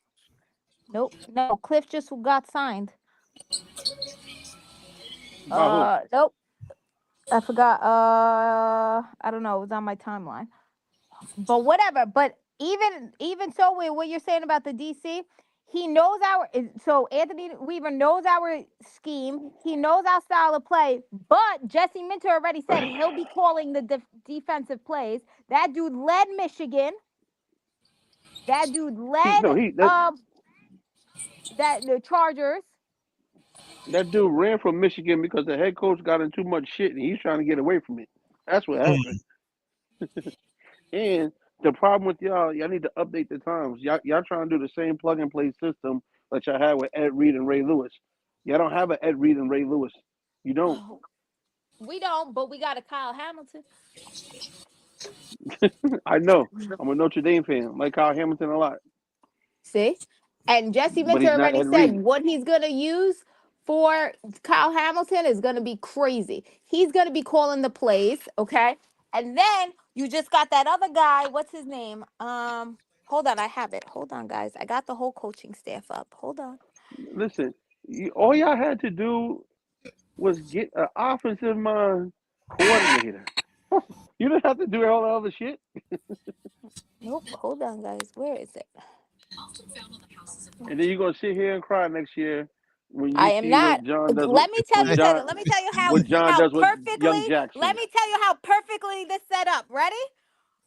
Nope. No, Cliff just got signed. By who? Nope. I forgot. I don't know. It was on my timeline. But whatever. But even so, with what you're saying about the DC, he knows so Anthony Weaver knows our scheme. He knows our style of play. But Jesse Minter already said he'll be calling the defensive plays. That dude led Michigan. That dude led the Chargers. That dude ran from Michigan because the head coach got in too much shit, and he's trying to get away from it. That's what happened. And the problem with y'all need to update the times. Y'all trying to do the same plug and play system that y'all had with Ed Reed and Ray Lewis. Y'all don't have an Ed Reed and Ray Lewis. You don't. We don't, but we got a Kyle Hamilton. I know. I'm a Notre Dame fan. I like Kyle Hamilton a lot. See? And Jesse But Minter he's not already Ed said Reed. what he's going to use for Kyle Hamilton is going to be crazy. He's going to be calling the plays, okay? And then you just got that other guy. What's his name? Hold on. I have it. Hold on, guys. I got the whole coaching staff up. Hold on. Listen, all y'all had to do was get an offensive mind coordinator. You didn't have to do all the other shit. Nope. Hold on, guys. Where is it? And then you're gonna sit here and cry next year when you I am see not. what John does. Let me tell you John, something. Let me tell you how what John does with perfectly. young Jackson. Let me tell you how perfectly this set up. Ready?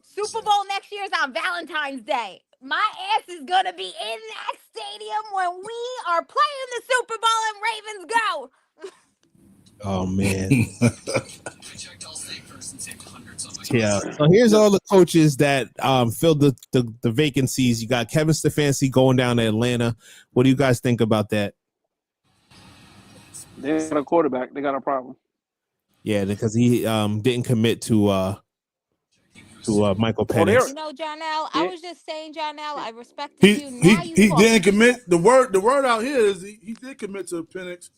Super Bowl next year is on Valentine's Day. My ass is gonna be in that stadium when we are playing the Super Bowl and Ravens go. Oh man. Yeah. So here's all the coaches that filled the vacancies. You got Kevin Stefanski going down to Atlanta. What do you guys think about that? They got a quarterback. They got a problem. Yeah, because he didn't commit to Michael Penix. You know, Jonelle, I was just saying, Jonelle, I respected He you. Now you he talk. didn't commit. The word out here is he did commit to Penix,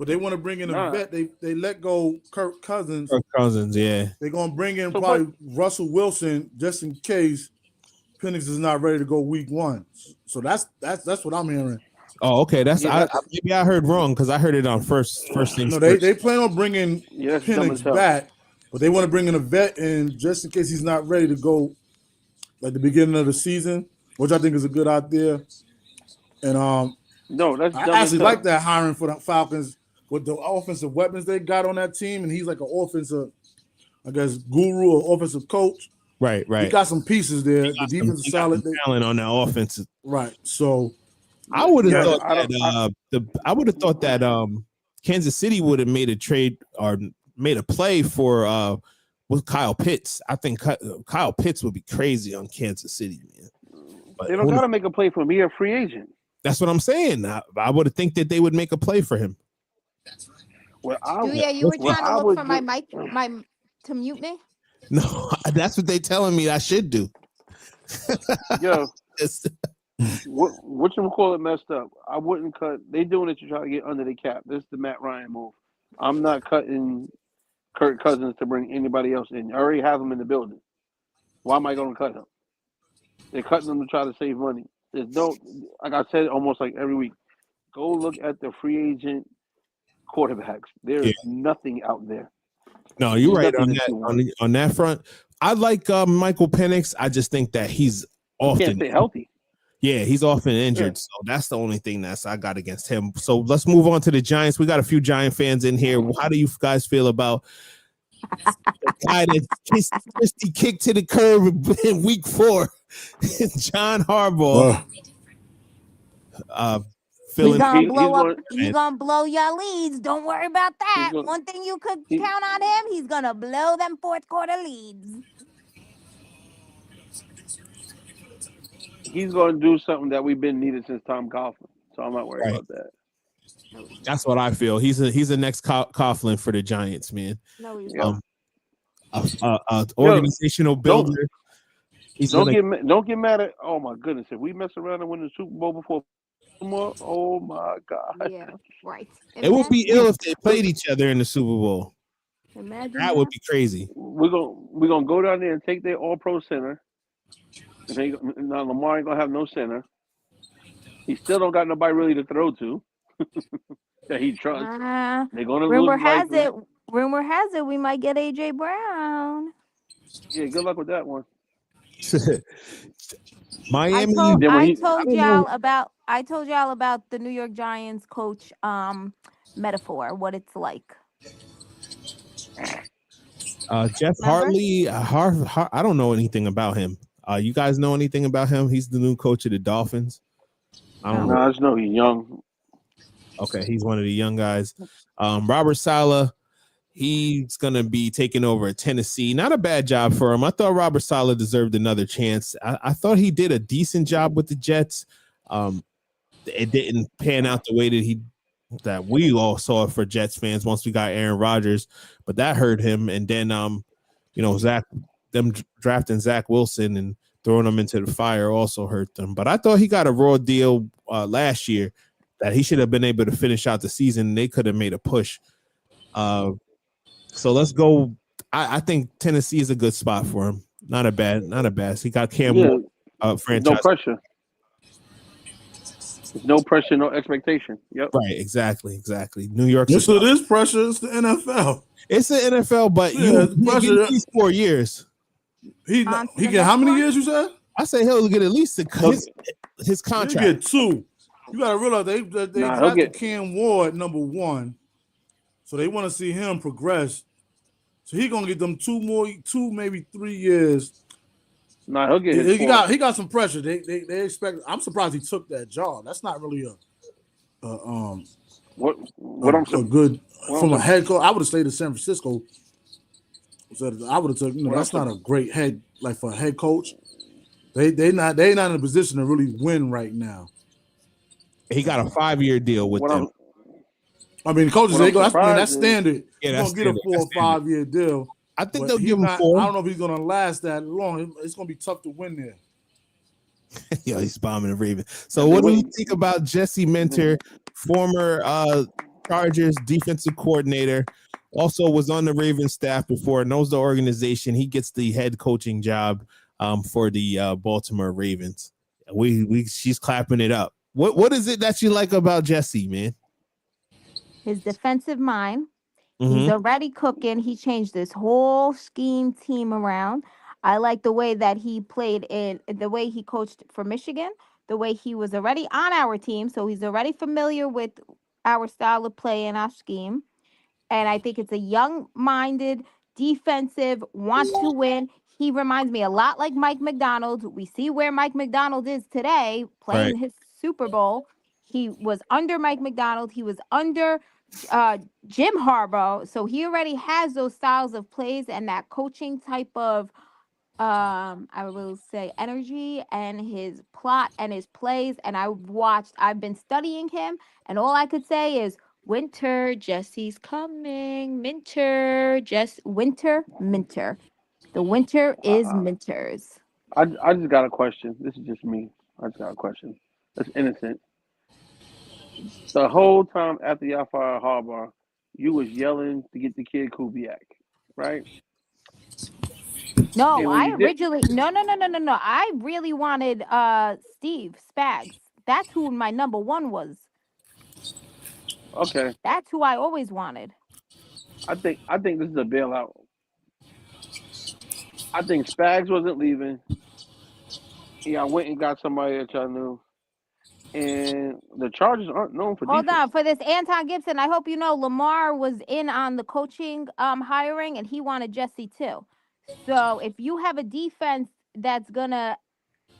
but they want to bring in a Nah. vet. They let go Kirk Cousins. Kirk Cousins, yeah. They're gonna bring in So probably Russell Wilson just in case Penix is not ready to go week 1. So that's what I'm hearing. Oh, okay. Yeah, Maybe I heard wrong because I heard it on first things. No, first. they plan on bringing that's dumb as Penix hell. back, but they want to bring in a vet in just in case he's not ready to go like the beginning of the season, which I think is a good idea. And No, that's I dumb actually as hell. like that hiring for the Falcons with the offensive weapons they got on that team, and he's like an offensive, I guess, guru or offensive coach. Right. He got some pieces there. The defense is solid. Talent on that offense. Right. So I would have Yeah, thought I would have thought that Kansas City would have made a trade or made a play for with Kyle Pitts. I think Kyle Pitts would be crazy on Kansas City, man. But they don't got to make a play for me, a free agent. that's what I'm saying. I would have think that they would make a play for him. Well, Julia, you were what trying I to look would for my do- mic, to mute me. No, that's what they telling me I should do. Yo, It's- what you call it messed up? I wouldn't cut. They doing it to try to get under the cap. This is the Matt Ryan move. I'm not cutting Kirk Cousins to bring anybody else in. I already have him in the building. Why am I going to cut him? They're cutting him to try to save money. There's no, like I said, almost like every week. Go look at the free agent quarterbacks. There is nothing out there. No, you're right on Nothing that. that you want. On that front, I like Michael Penix. I just think that he's often Can't stay healthy. Yeah, he's often injured, so that's the only thing I got against him. So let's move on to the Giants. We got a few Giant fans in here. How do you guys feel about the guy that Christie kicked to the curb in week 4, John Harbaugh? He's Feeling gonna blow your leads. Don't worry about that. One thing you could count on him, he's gonna blow them fourth quarter leads. He's going to do something that we've been needed since Tom Coughlin. So I'm not worried about that. that's what I feel. He's the next Coughlin for the Giants, man. No, he's Yeah. Organizational builder. Don't get mad at. Oh my goodness! If we mess around and win the Super Bowl before, oh my God! Yeah, right. It would be ill if they played each other in the Super Bowl. Imagine That would be crazy. We're gonna go down there and take their All-Pro center. Now Lamar ain't gonna have no center. He still don't got nobody really to throw to that he trusts. They're gonna rumor lose has likely. it we might get AJ Brown. Yeah, good luck with that one. Miami. I told y'all about the New York Giants coach metaphor, what it's like. Jeff Hartley. I don't know anything about him. You guys know anything about him? He's the new coach of the Dolphins. I don't know. I just know he's young. Okay, he's one of the young guys. Robert Saleh, he's gonna be taking over at Tennessee. Not a bad job for him. I thought Robert Saleh deserved another chance. I thought he did a decent job with the Jets. It didn't pan out the way that we all saw for Jets fans once we got Aaron Rodgers, but that hurt him. And then them drafting Zach Wilson and throwing him into the fire also hurt them. But I thought he got a raw deal last year that he should have been able to finish out the season. They could have made a push. So let's go. I think Tennessee is a good spot for him. Not a bad. He got Cam Ward, franchise. No pressure. No pressure, no expectation. Yep. Right. Exactly. New York. Yes, it is pressure. It's the NFL. It's the NFL, but Yeah, you pressure. get at least 4 years. He get how many years you said? I say he'll get at least his contract. You get 2. You got to realize they drafted Cam Ward number 1, so they want to see him progress. So he gonna get them 2 maybe 3 years. Nah, he'll get. He got some pressure. They expect. I'm surprised he took that job. That's not really a good from a head coach. I would have stayed in San Francisco. So I would have took. That's not a great head like for a head coach. They not in a position to really win right now. He got a 5-year deal with them. I mean, coaches that's standard. Yeah, that's gonna get a 4 or 5 year deal. I think they'll give him 4. I don't know if he's gonna last that long. It's gonna be tough to win there. Yeah, he's bombing the Ravens. So what do you think about Jesse Minter, former Chargers defensive coordinator. Also was on the Ravens staff before, knows the organization. He gets the head coaching job for the Baltimore Ravens. She's clapping it up. What is it that you like about Jesse, man? His defensive mind. Mm-hmm. He's already cooking. He changed this whole scheme team around. I like the way that he played the way he coached for Michigan, the way he was already on our team. So he's already familiar with our style of play and our scheme. And I think it's a young-minded, defensive, want to win. He reminds me a lot like Mike McDonald. We see where Mike McDonald is today, playing his Super Bowl. He was under Mike McDonald. He was under Jim Harbaugh. So he already has those styles of plays and that coaching type of I will say energy and his plot and his plays. And I've been studying him, and all I could say is winter, Jesse's coming. Minter. The winter is Minter's. I just got a question. This is just me. I just got a question. That's innocent. The whole time after y'all fired Harbaugh, you was yelling to get the kid Kubiak, right? No, And when I you did, originally no. I really wanted Steve Spags. That's who my number one was. okay, That's who I always wanted. I think this is a bailout. I think Spags wasn't leaving. Yeah, I went and got somebody that y'all knew. And the Chargers aren't known for Hold defense. on, for this Anton Gibson, I hope you know Lamar was in on the coaching hiring, and he wanted Jesse too. So if you have a defense that's gonna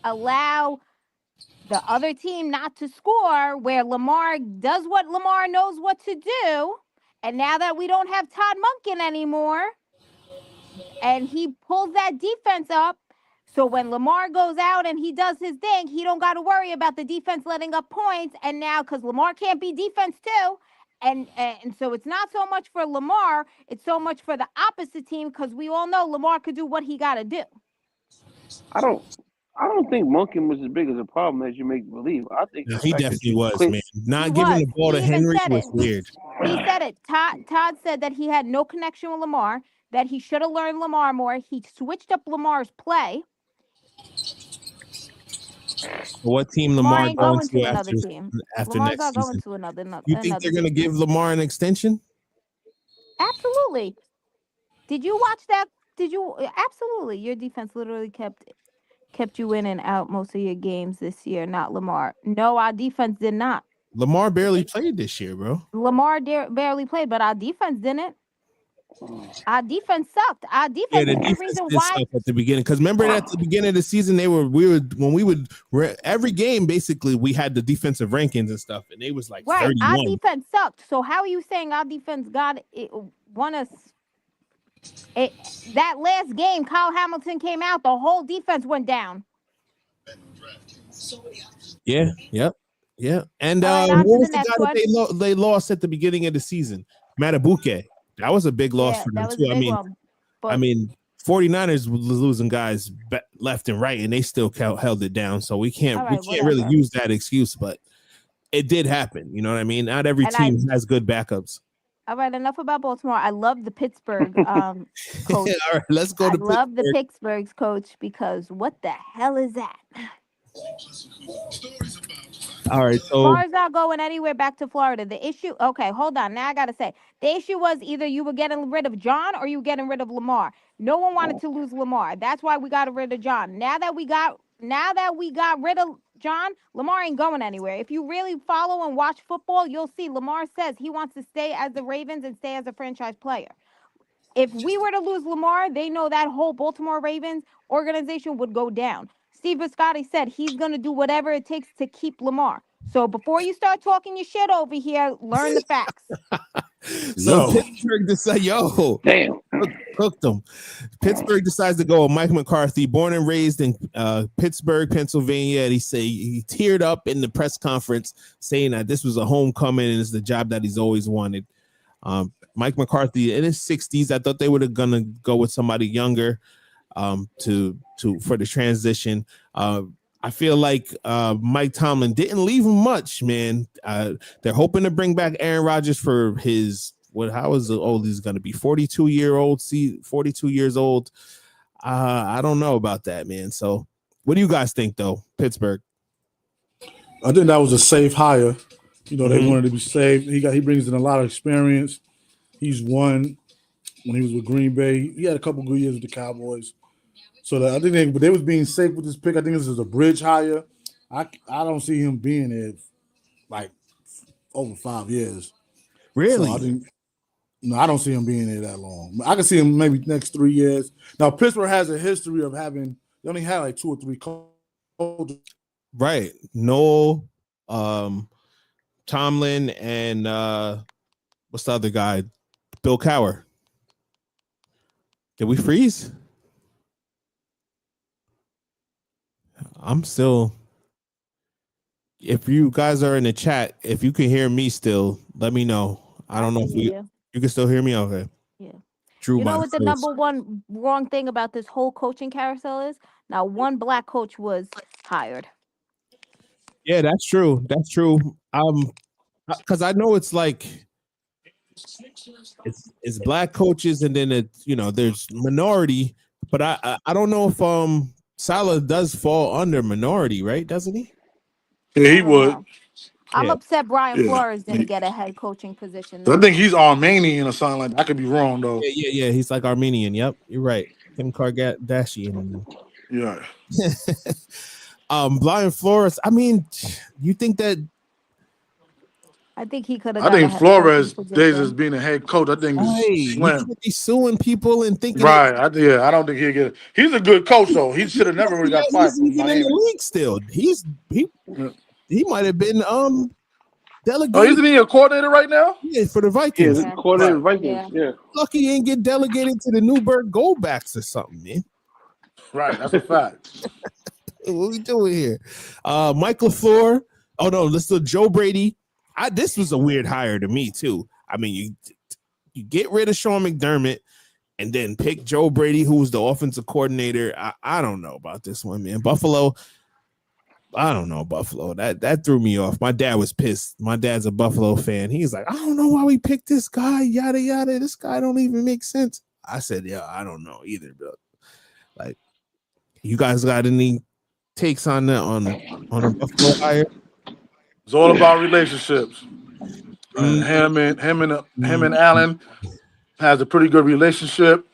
allow the other team not to score, where Lamar does what Lamar knows what to do, and now that we don't have Todd Monken anymore, and he pulls that defense up, so when Lamar goes out and he does his thing, he don't got to worry about the defense letting up points. And now, because Lamar can't be defense too, and so it's not so much for Lamar, it's so much for the opposite team, because we all know Lamar could do what he got to do. I don't think Monken was as big as a problem as you make believe. I think He definitely was, man. Not giving the ball to Henry was weird. He said it. Todd said that he had no connection with Lamar, that he should have learned Lamar more. He switched up Lamar's play. What team Lamar ain't going going to another after team. Lamar's not next going season? to another. You think they're going to give Lamar an extension? Absolutely. Did you watch that? Absolutely. Your defense literally kept you in and out most of your games this year, not Lamar. No, our defense did not. Lamar barely played this year, bro. Lamar barely played, but our defense didn't. Our defense sucked. Our defense is the reason why. At the beginning, because remember at the beginning of the season, every game basically we had the defensive rankings and stuff, and they was like right. 31. Our defense sucked. So how are you saying our defense won us? That last game, Kyle Hamilton came out. The whole defense went down. Yeah. Yep. Yeah. And right, what was the guy that they lost at the beginning of the season? Matabuke. That was a big loss for them too. I mean, 49ers was losing guys left and right, and they still held it down. So we can't really use that excuse, but it did happen. You know what I mean? Not every team has good backups. All right, enough about Baltimore. I love the Pittsburgh coach. All right, let's go to Pittsburgh. I love the Pittsburgh's coach, because what the hell is that? All right, so Lamar's not going anywhere back to Florida. The issue, okay, hold on. Now I gotta say, the issue was either you were getting rid of John or you were getting rid of Lamar. No one wanted to lose Lamar. That's why we got rid of John. Now that we got rid of John, Lamar ain't going anywhere. If you really follow and watch football, you'll see Lamar says he wants to stay as the Ravens and stay as a franchise player. If we were to lose Lamar, they know that whole Baltimore Ravens organization would go down. Steve Biscotti said he's going to do whatever it takes to keep Lamar. So before you start talking your shit over here, learn the facts. So Pittsburgh decided, damn, cooked them. Pittsburgh decides to go with Mike McCarthy, born and raised in Pittsburgh, Pennsylvania. And he teared up in the press conference saying that this was a homecoming and it's the job that he's always wanted. Mike McCarthy in his 60s. I thought they were going to go with somebody younger for the transition. I feel like Mike Tomlin didn't leave him much, man. They're hoping to bring back Aaron Rodgers for his how old he's going to be? 42 years old. I don't know about that, man. So, what do you guys think, though? Pittsburgh. I think that was a safe hire. They wanted to be safe. He brings in a lot of experience. He's won when he was with Green Bay. He had a couple good years with the Cowboys. So I think they was being safe with this pick. I think this is a bridge hire. I don't see him being there like over 5 years. Really? So I don't see him being there that long. I can see him maybe next 3 years. Now Pittsburgh has a history of having. They only had like 2 or 3 coaches. Right. Noel, Tomlin, and what's the other guy? Bill Cowher. Did we freeze? I'm still. If you guys are in the chat, if you can hear me still, let me know. I don't know if you can still hear me. Okay. Yeah. Drew, you know what the number one wrong thing about this whole coaching carousel is? Now, one black coach was hired. Yeah, that's true. That's true. Because I know it's like it's black coaches, and then there's minority, but I don't know if Salah does fall under minority, right? Doesn't he? Yeah, he would. I'm upset Brian Flores didn't get a head coaching position. I think he's Armenian or something like that. I could be wrong though. Yeah. He's like Armenian. Yep, you're right. Kim Kardashian. Yeah. Brian Flores. I mean, you think that? I think he could have. I think Flores days as being a head coach. I think He could be suing people and thinking. Right. I don't think he'll get it. He's a good coach though. He should have never really got fired from Miami. In the league still. He might have been delegated. Oh, isn't he a coordinator right now? Yeah, for the Vikings. Yeah, coordinator Vikings. Yeah. Lucky he ain't get delegated to the Newburgh Goldbacks or something, man. Right, that's a fact. What we doing here? Mike LaFleur. Oh no, listen, Joe Brady. This was a weird hire to me too. I mean, you get rid of Sean McDermott and then pick Joe Brady, who was the offensive coordinator. I don't know about this one, man. Buffalo. I don't know, Buffalo. That threw me off. My dad was pissed. My dad's a Buffalo fan. He's like, I don't know why we picked this guy. Yada yada. This guy don't even make sense. I said, yeah, I don't know either, bro. Like, you guys got any takes on that on a Buffalo hire? It's all about relationships. Him and Allen has a pretty good relationship.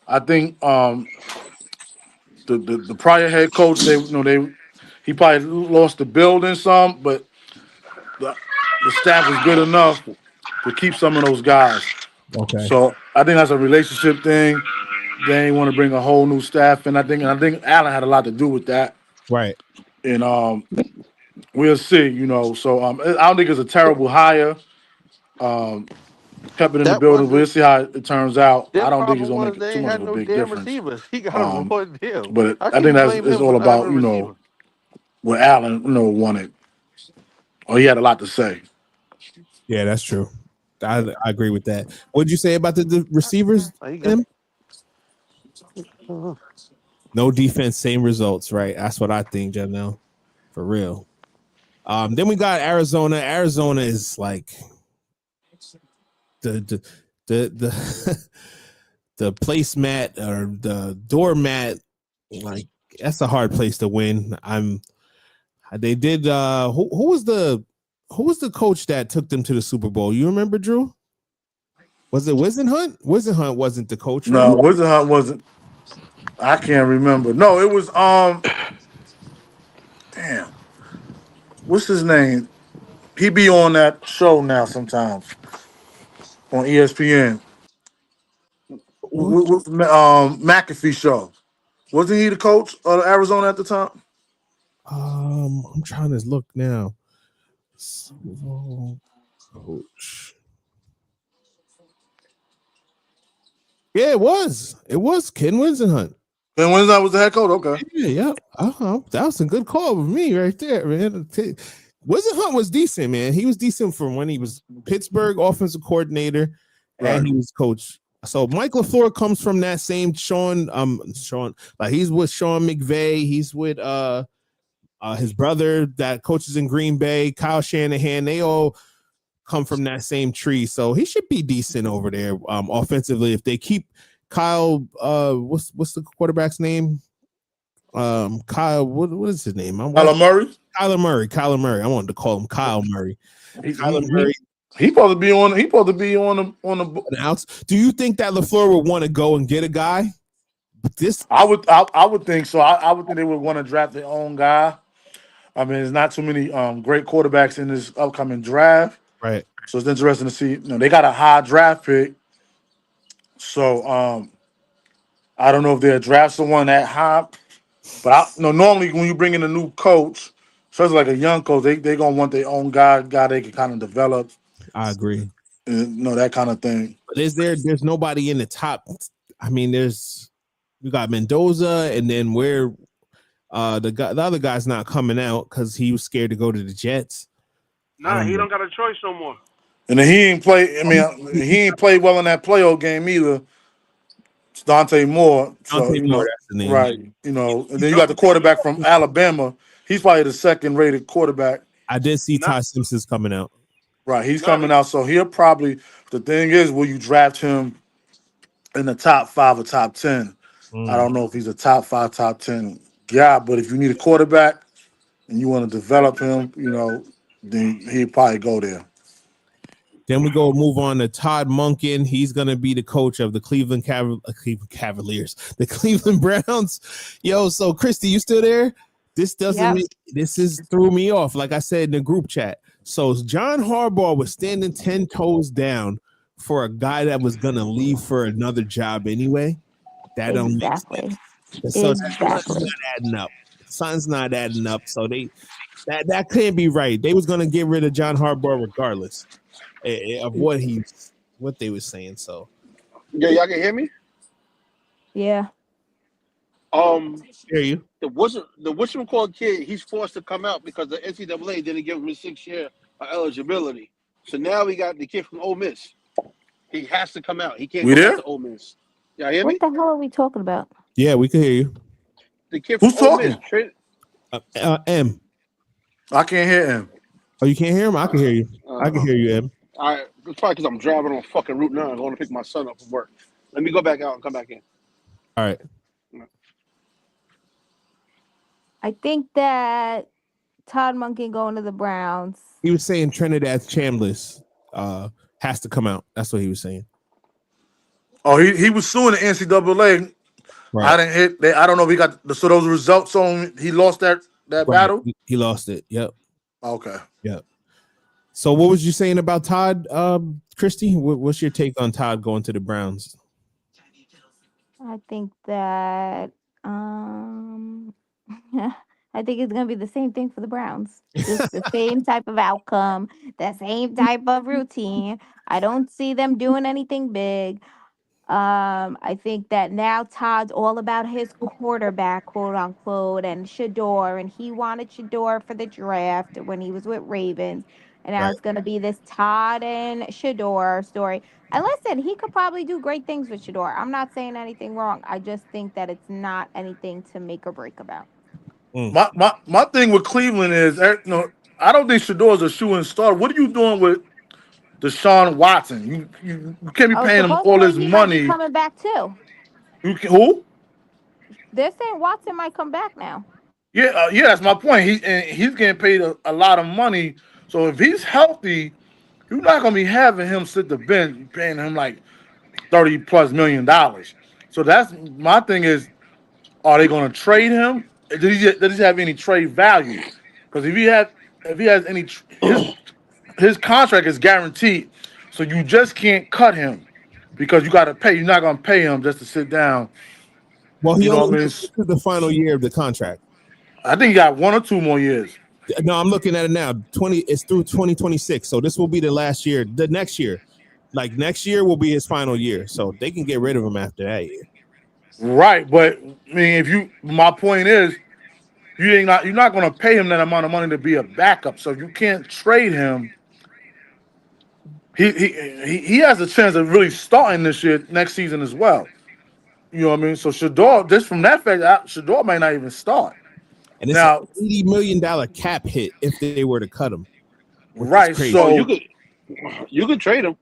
I think the prior head coach, he probably lost the building some, but the staff was good enough to keep some of those guys. Okay. So I think that's a relationship thing. They want to bring a whole new staff, and I think Allen had a lot to do with that. Right. And we'll see, So I don't think it's a terrible hire. Kept it in the building. We'll see how it turns out. I don't think it's gonna make too much of a big difference. He got a raw deal. But I think it's all about what Allen wanted. Or he had a lot to say. Yeah, that's true. I agree with that. What'd you say about the receivers? No defense, same results, right? That's what I think, Janelle. For real. Then we got Arizona. Arizona is like the placemat or the doormat. Like, that's a hard place to win. They did. Who was the coach that took them to the Super Bowl? You remember, Drew? Was it Wisenhunt? Wisenhunt wasn't the coach. No, right? Wisenhunt wasn't. I can't remember. No, it was damn. What's his name? He be on that show now sometimes on ESPN. McAfee show. Wasn't he the coach of Arizona at the time? I'm trying to look now. Coach. Yeah, it was. It was Ken Wisenhunt. Ken Wisenhunt was the head coach. Okay. Yeah. That was a good call with me right there, man. Wisenhunt was decent, man. He was decent from when he was Pittsburgh offensive coordinator, and he was coach. So Mike LaFleur comes from that same Sean, like he's with Sean McVay. He's with his brother that coaches in Green Bay, Kyle Shanahan, they all come from that same tree. So he should be decent over there offensively if they keep Kyle. What's the quarterback's name? Kyle. What is his name? Kyler Murray. Kyler Murray. I wanted to call him Kyle Murray. Kyler Murray. He supposed to be on. He supposed to be on the outs. Do you think that LaFleur would want to go and get a guy? I would think so. I would think they would want to draft their own guy. I mean, there's not too many great quarterbacks in this upcoming draft. Right. So it's interesting to see. They got a high draft pick. So I don't know if they'll draft someone that high. But normally when you bring in a new coach, especially like a young coach, they gonna want their own guy they can kind of develop. I agree. That kind of thing. But there's nobody in the top. I mean, you got Mendoza, and then where the other guy's not coming out because he was scared to go to the Jets. Nah, he don't got a choice no more. And then he ain't play. I mean, he ain't played well in that playoff game either. It's Dante Moore. So, Moore, that's the name. Right. And then you got the quarterback from Alabama. He's probably the second-rated quarterback. I did see Ty Simpson's coming out. Right, he's coming out. So he'll probably. The thing is, will you draft him in the top 5 or top 10? I don't know if he's a top 5, top 10 guy, but if you need a quarterback and you want to develop him, then he'll probably go there. Then we move on to Todd Monken. He's going to be the coach of the Cleveland Cavaliers, the Cleveland Browns. Yo, so Christy, you still there? This threw me off. Like I said in the group chat. So John Harbaugh was standing 10 toes down for a guy that was going to leave for another job anyway. That don't make sense. So something's not adding up. Something's not adding up. So that can't be right. They was going to get rid of John Harbaugh regardless of what they were saying. So yeah, y'all can hear me? Yeah. Hear you. The whatchamacallit kid, he's forced to come out because the NCAA didn't give him his 6th year of eligibility. So now we got the kid from Ole Miss. He has to come out. He can't go back to Ole Miss. Y'all hear me? What the hell are we talking about? Yeah, we can hear you. The kid from Ole Miss. M. I can't hear him. Oh, you can't hear him? I can hear you. I can hear you, M. All right. It's probably because I'm driving on fucking Route 9 going to pick my son up from work. Let me go back out and come back in. All right. I think that Todd Monken going to the Browns. He was saying Trinidad Chambliss has to come out. That's what he was saying. Oh, he was suing the NCAA. Right. I don't know if he got those results on. He lost that battle. He lost it. Yep. Okay. Yep. So what was you saying about Todd, Christy? What's your take on Todd going to the Browns? I think that I think it's going to be the same thing for the Browns. Just the same type of outcome, the same type of routine. I don't see them doing anything big. I think that now Todd's all about his quarterback, quote unquote, and Shador, and he wanted Shador for the draft when he was with Ravens. And now it's going to be this Todd and Shador story. And listen, he could probably do great things with Shador. I'm not saying anything wrong. I just think that it's not anything to make or break about. My thing with Cleveland is, I don't think Shador's a shoo-in starter. What are you doing with Deshaun Watson? You can't be paying him all his money. He's coming back too. Who? They're saying Watson might come back now. Yeah, that's my point. He's getting paid a lot of money. So if he's healthy, you're not gonna be having him sit the bench, paying him like $30+ million. So that's my thing is, are they gonna trade him? Does he have any trade value? Because if he has any, his contract is guaranteed. So you just can't cut him because you got to pay. You're not gonna pay him just to sit down. Well, this is the final year of the contract. I think he got 1 or 2 more years. No, I'm looking at it now. It's through 2026. So this will be the last year. The next year, like next year, will be his final year. So they can get rid of him after that year. Right, but I mean, my point is, you're not going to pay him that amount of money to be a backup. So you can't trade him. He has a chance of really starting next season as well. You know what I mean? So Shador, just from that fact, Shador may not even start. And it's Now, an $80 million cap hit if they were to cut him. right. Crazy. So you could trade him.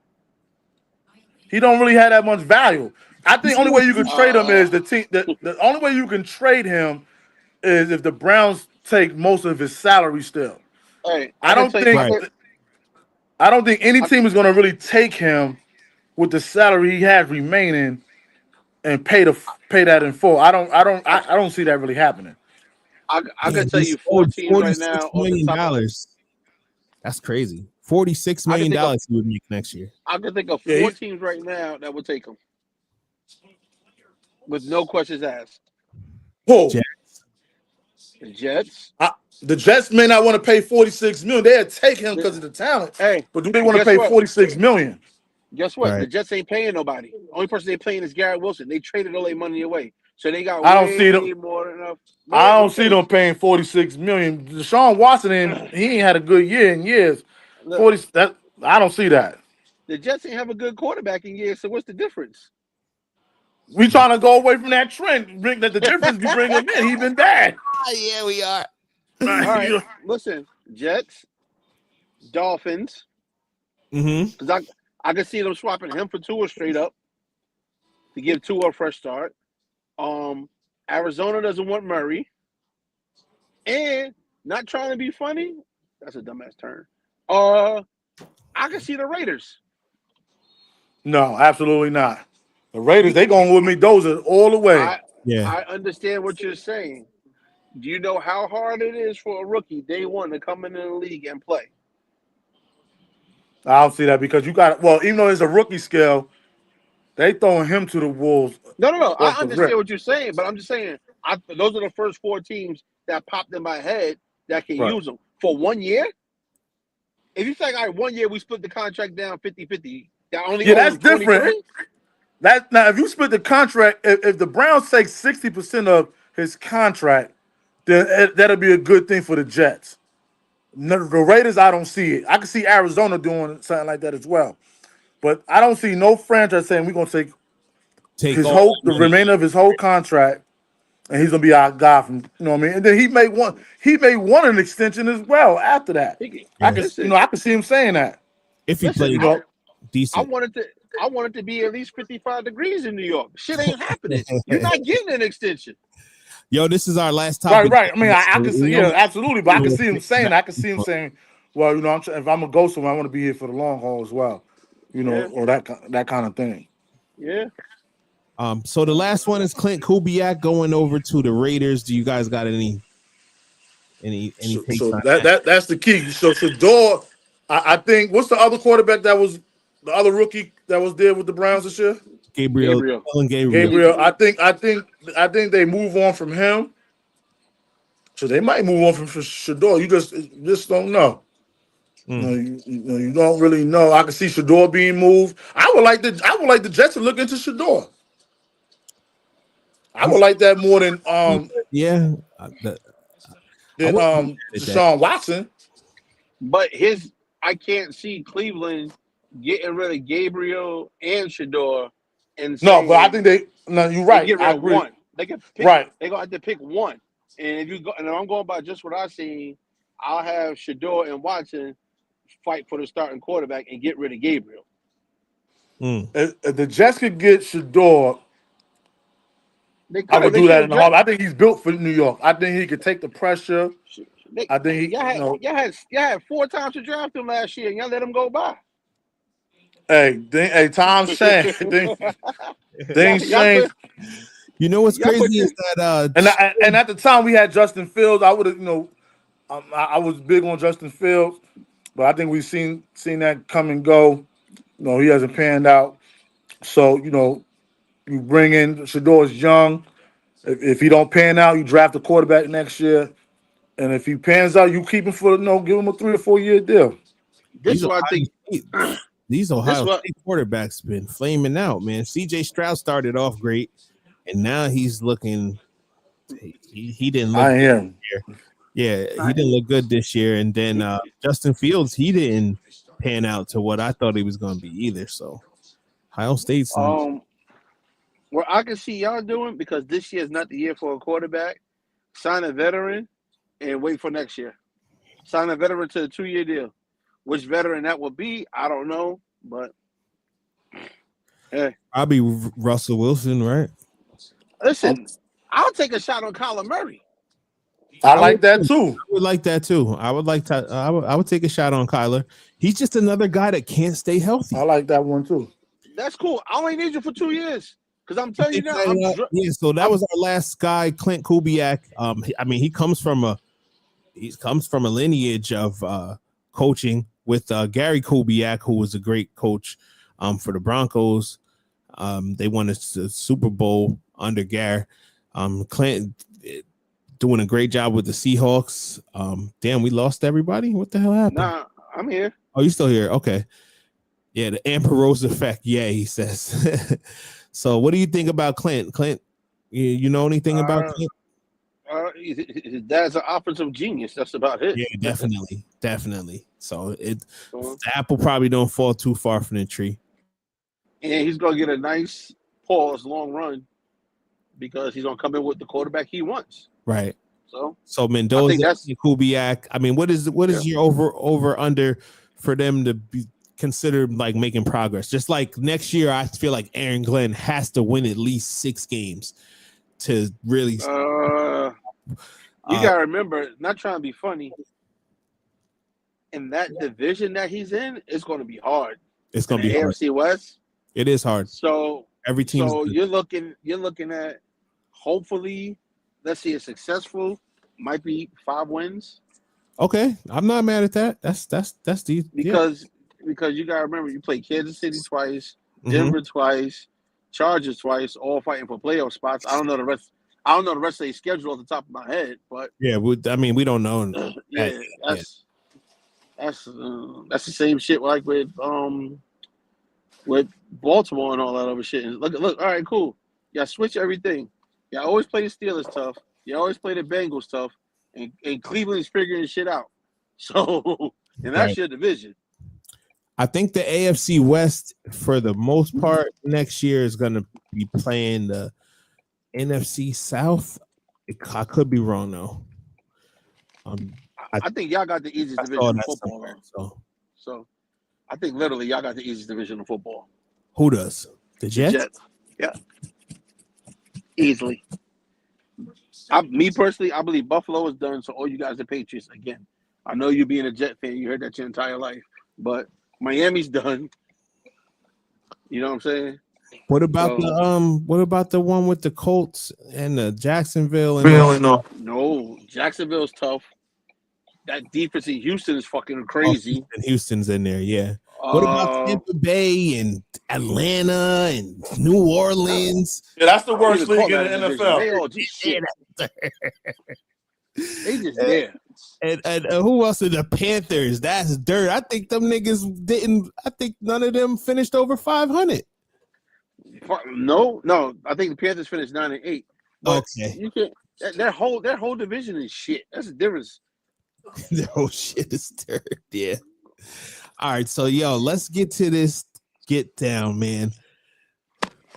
he don't really have that much value. I think only way you can trade him is the team. The only way you can trade him is if the Browns take most of his salary still. Hey, I don't think any team is going to really take him with the salary he has remaining and pay that in full. I don't see that really happening. I can tell He's you 4 owed teams right $46 now off the million. top of That's crazy. $46 million he would make next year. I can think of 4 teams right now that would take him with no questions asked. Whoa. The Jets. The Jets may not want to pay $46 million. They'll take him because of the talent. Hey, but do they want to pay $46 million? Guess what? Right. The Jets ain't paying nobody. Only person they paying is Garrett Wilson. They traded all their money away, so they got I don't see them. more than enough. I don't see them paying $46 million. Deshaun Watson, he ain't had a good year in years. Look, I don't see that. The Jets ain't have a good quarterback in years, so what's the difference? We trying to go away from that trend. Bring that the difference. You bring him in. He been bad. Yeah, we are. All right, listen, Jets, Dolphins. Because I can see them swapping him for Tua straight up to give Tua a fresh start. Arizona doesn't want Murray, and not trying to be funny. That's a dumbass turn. I can see the Raiders. No, absolutely not. The Raiders, they going with Mendoza all the way. I understand what you're saying. Do you know how hard it is for a rookie day one to come into the league and play? I don't see that because you got even though it's a rookie scale, they throwing him to the wolves. No. I understand what you're saying, but I'm just saying those are the first 4 teams that popped in my head that can use them for 1 year. If you think, all right, 1 year we split the contract down 50-50, that only that's different. Now if you split the contract, if the Browns take 60% of his contract, then that'll be a good thing for the Jets. The Raiders, I don't see it. I can see Arizona doing something like that as well, but I don't see no franchise saying we're gonna take the remainder of his whole contract, and he's gonna be our guy from what I mean. And then he may want an extension as well after that. I can see him saying that if he played decent. I wanted to be at least 55 degrees in New York. Shit ain't happening. You're not getting an extension. Yo, this is our last topic. Right. I mean, I can see, absolutely, but I can see him saying, well, if I'm gonna go somewhere, I want to be here for the long haul as well, or that kind of thing. Yeah. So the last one is Clint Kubiak going over to the Raiders. Do you guys got any takes on that's the key. So Shador, I think, what's the other quarterback that was the other rookie that was there with the Browns this year? Gabriel. I think they move on from him. So they might move on from Shador. You just don't know. You don't really know. I can see Shador being moved. I would like the Jets to look into Shador. I would like that more than Deshaun Watson. But I can't see Cleveland getting rid of Gabriel and Shador. And but I think you're right. Get rid of one. They can pick, right. They're gonna have to pick one. And if I'm going by just what I've seen, I'll have Shador and Watson fight for the starting quarterback and get rid of Gabriel. If the Jets could get Shador, I would do that in the heart. I think he's built for New York. I think he could take the pressure. I think y'all had 4 times to draft him last year, and y'all let him go by. Hey, times change. Things change. You know what's crazy is that and at the time we had Justin Fields. I would have, I was big on Justin Fields, but I think we've seen that come and go. He hasn't panned out. So you bring in Shador's young. If he don't pan out, you draft a quarterback next year, and if he pans out, you keep him give him a 3 or 4 year deal. This is what I think. These Ohio State quarterbacks been flaming out, man. C.J. Stroud started off great, and now he's looking. He didn't look. I am. Yeah, he didn't look good this year, and then Justin Fields, he didn't pan out to what I thought he was going to be either. So, Ohio State's. What I can see y'all doing, because this year is not the year for a quarterback, sign a veteran and wait for next year. Sign a veteran to a 2-year deal. Which veteran that would be, I don't know, but hey, I'll be Russell Wilson, right? listen, I'll take a shot on Kyler Murray. I like that too. I would like that too. I would like to. I would take a shot on Kyler. He's just another guy that can't stay healthy. I like that one too. That's cool. I only need you for 2 years because I'm telling you now. So that was our last guy, Clint Kubiak. I mean, he comes from a lineage of coaching with Gary Kubiak, who was a great coach for the Broncos. They won a Super Bowl under Gary. Clint doing a great job with the Seahawks. Damn, we lost everybody. What the hell happened? Nah, I'm here. Oh, you still here? Okay. Yeah, the Ampero's effect. Yeah, he says. So, what do you think about Clint? Clint, you know anything about Clint? His dad's an offensive genius. That's about it. Yeah, definitely. So the apple probably don't fall too far from the tree. And he's gonna get a nice long run because he's gonna come in with the quarterback he wants. Right. So Mendoza, Kubiak. I mean, what is your over under for them to be considered like making progress? Just like next year, I feel like Aaron Glenn has to win at least 6 games to really. You gotta remember, not trying to be funny. In that division that he's in, it's gonna be hard. It's gonna be hard. AFC West. It is hard. So every team. So you're looking at hopefully, let's see, a successful might be 5 wins. Okay, I'm not mad at that. That's the because you gotta remember you play Kansas City twice, Denver twice, Chargers twice, all fighting for playoff spots. I don't know the rest of their schedule off the top of my head, but yeah, we don't know. That's the same shit like with Baltimore and all that other shit. And look, all right, cool. Y'all switch everything. Y'all always play the Steelers tough. You always play the Bengals tough, and Cleveland's figuring shit out. So, and that's your division. I think the AFC West, for the most part, next year is going to be playing the NFC South. I could be wrong though. I think y'all got the easiest division in football. So, I think literally y'all got the easiest division in football. Who does? The Jets? Yeah. Easily. Me personally, I believe Buffalo is done. So all you guys are Patriots again. I know you being a Jet fan, you heard that your entire life, but Miami's done. You know what I'm saying? What about the one with the Colts and the Jacksonville? And no, Jacksonville's tough. That defense in Houston is fucking crazy. Houston's in there, yeah. What about Tampa Bay and Atlanta and New Orleans? Yeah, that's the worst league in the NFL. They all just shit. They just there. And who else are the Panthers? That's dirt. I think them niggas didn't. I think none of them finished over 500. No. I think the Panthers finished 9-8. Okay. You can their whole division is shit. That's the difference. Their whole shit is dirt. Yeah. All right. So let's get to this. Get down, man.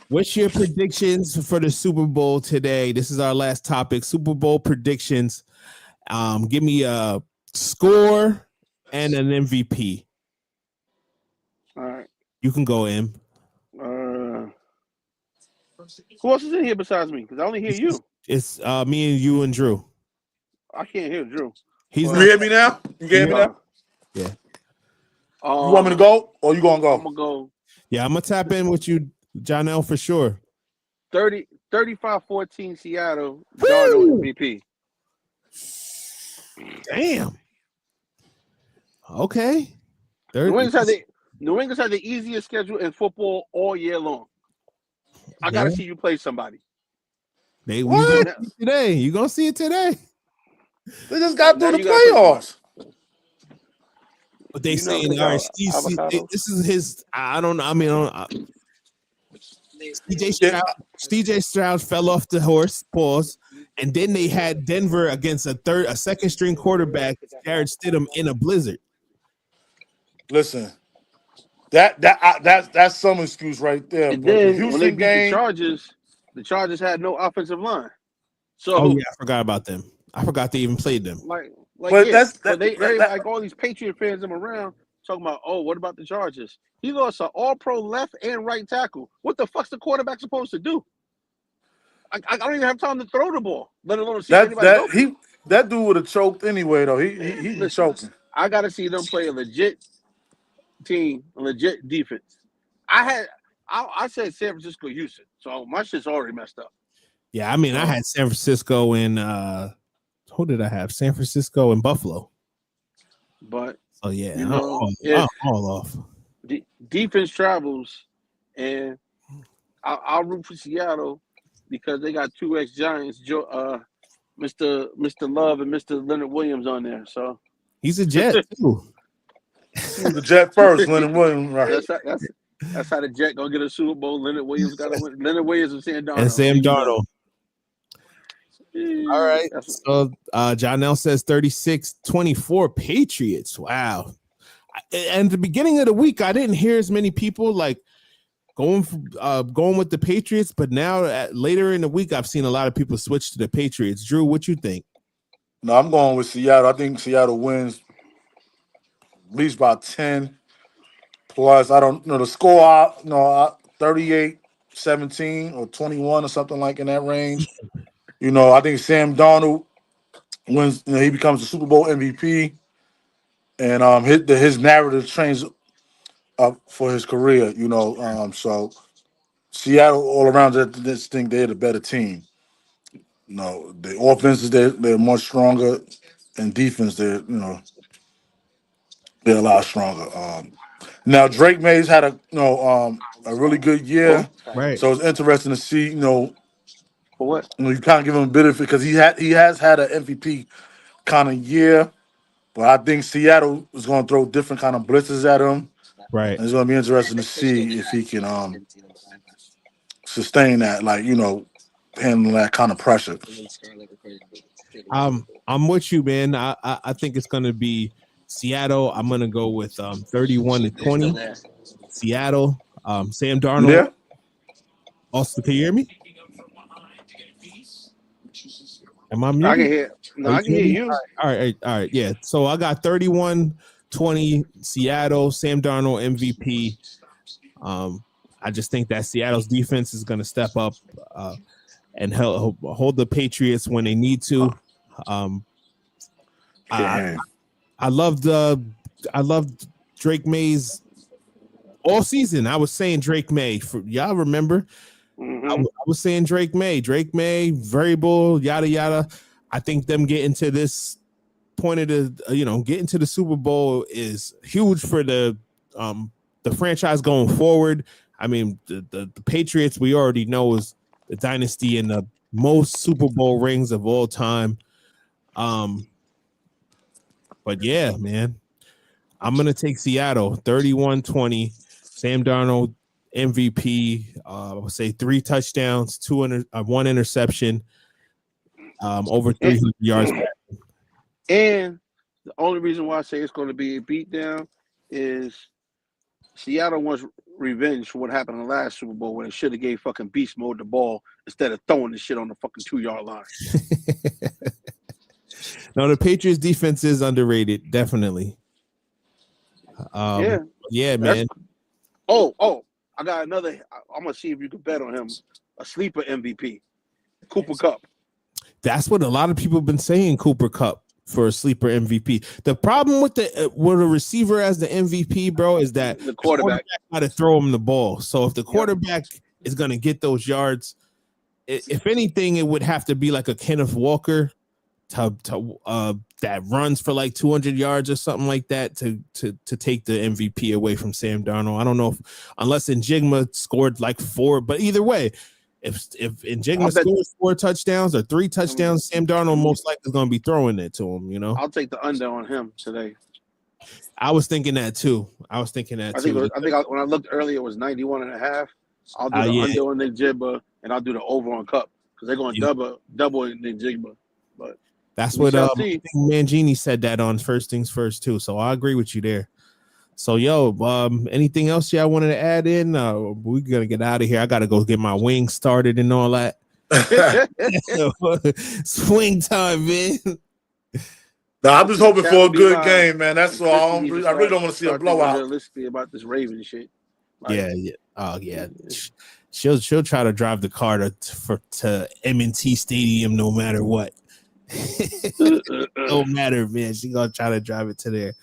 What's your predictions for the Super Bowl today? This is our last topic. Super Bowl predictions. Give me a score and an MVP. All right. You can go in. Who else is in here besides me? Because I only hear you. It's me and you and Drew. I can't hear Drew. You hear me now? You hear me now? Yeah. You want me to go or you gonna go? I'm gonna go. Yeah, I'm gonna tap in with you, Jonell, for sure. 35-14 Seattle. Darnold MVP. Damn. Okay. New England's had the easiest schedule in football all year long. I gotta see you play somebody. Today. You're gonna see it today. They just got through the playoffs. But they saying, all right, Steve, this is his. I don't know. I mean, CJ Stroud fell off the horse. Pause. And then they had Denver against a second string quarterback, Jared Stidham, in a blizzard. Listen, that's some excuse right there. And but then the Houston game, the Chargers had no offensive line. So I forgot about them. I forgot they even played them. Like But yeah. that's But they that like all these Patriot fans them around talking about, oh, what about the Chargers? He lost an all-pro left and right tackle. What the fuck's the quarterback supposed to do? I don't even have time to throw the ball, let alone see if anybody's open. that dude would have choked anyway though. He be Listen, choking. I gotta see them play a legit team, a legit defense. I said San Francisco, Houston, so my shit's already messed up. Yeah, I mean, I had San Francisco and who did I have? San Francisco and Buffalo. But oh yeah, you know, I'm all off. Defense travels, and I'll root for Seattle because they got two ex-Giants, Mr. Love and Mr. Leonard Williams on there. So he's a Jet too. He was the Jet first, Leonard Williams. Right. That's how the Jet gonna get a Super Bowl. Leonard Williams got to win. Leonard Williams and Sam Darnold. And Sam Darnold. All right. So Jonell says 36-24 Patriots. Wow. And at the beginning of the week, I didn't hear as many people like going with the Patriots, but now later in the week, I've seen a lot of people switch to the Patriots. Drew, what you think? No, I'm going with Seattle. I think Seattle wins at least by 10 plus. I don't know the score. 38-17 or 21 or something like in that range. I think Sam Darnold wins. He becomes the Super Bowl MVP, and his narrative trains up for his career. So Seattle all around this think they're the better team. The offense they're much stronger, and defense they're a lot stronger. Now Drake Mays had a really good year, right? So it's interesting to see. For what? You kind of give him a bit of it because he has had an MVP kind of year, but I think Seattle is going to throw different kind of blitzes at him. Right. And it's going to be interesting to see if he can sustain that, handle that kind of pressure. I'm with you, man. I think it's going to be Seattle. I'm going to go with 31-20. Seattle. Sam Darnold. Yeah. Also, can you hear me? Am I muted? I can hear. No, I can hear you. All right. Yeah. So I got 31-20 Seattle. Sam Darnold MVP. I just think that Seattle's defense is going to step up and hold the Patriots when they need to. I loved Drake May's all season. I was saying Drake May. Y'all remember? Mm-hmm. I was saying Drake May, variable, yada yada. I think them getting to this point of getting to the Super Bowl is huge for the franchise going forward. I mean, the Patriots we already know is the dynasty and the most Super Bowl rings of all time. But yeah, man, I'm gonna take Seattle 31-20. Sam Darnold MVP. I would say 3 touchdowns, 1 interception, over 300 yards. And the only reason why I say it's going to be a beatdown is Seattle wants revenge for what happened in the last Super Bowl when they should have gave fucking beast mode the ball instead of throwing the shit on the fucking 2-yard line. No, the Patriots defense is underrated, definitely. Yeah, man. Oh, I got another. I'm gonna see if you can bet on him. A sleeper MVP, Cooper Kupp. That's what a lot of people have been saying. Cooper Kupp for a sleeper MVP. The problem with a receiver as the MVP, bro, is that the quarterback got to throw him the ball. So if the quarterback is gonna get those yards, if anything, it would have to be like a Kenneth Walker that runs for like 200 yards or something like that to take the MVP away from Sam Darnold. I don't know unless Njigma scored like 4, but either way, if Njigma scores 4 touchdowns or 3 touchdowns, Sam Darnold most likely is going to be throwing it to him. I'll take the under on him today. I was thinking that too. I think when I looked earlier, it was 91.5. I'll do the under on Njigma and I'll do the over on Kupp because they're going to double Njigma. But that's what Mangini said that on First Things First too. So I agree with you there. So anything else y'all wanted to add in? We're gonna get out of here. I gotta go get my wings started and all that. Swing time, man. Nah, I'm just hoping for a That'll be good my- game, man. That's all. I Just really don't want to see a start thinking blowout. realistically about this Raven shit. Like, Yeah. Oh yeah. She'll try to drive the car to M&T Stadium no matter what. No matter, man. She gonna try to drive it to there.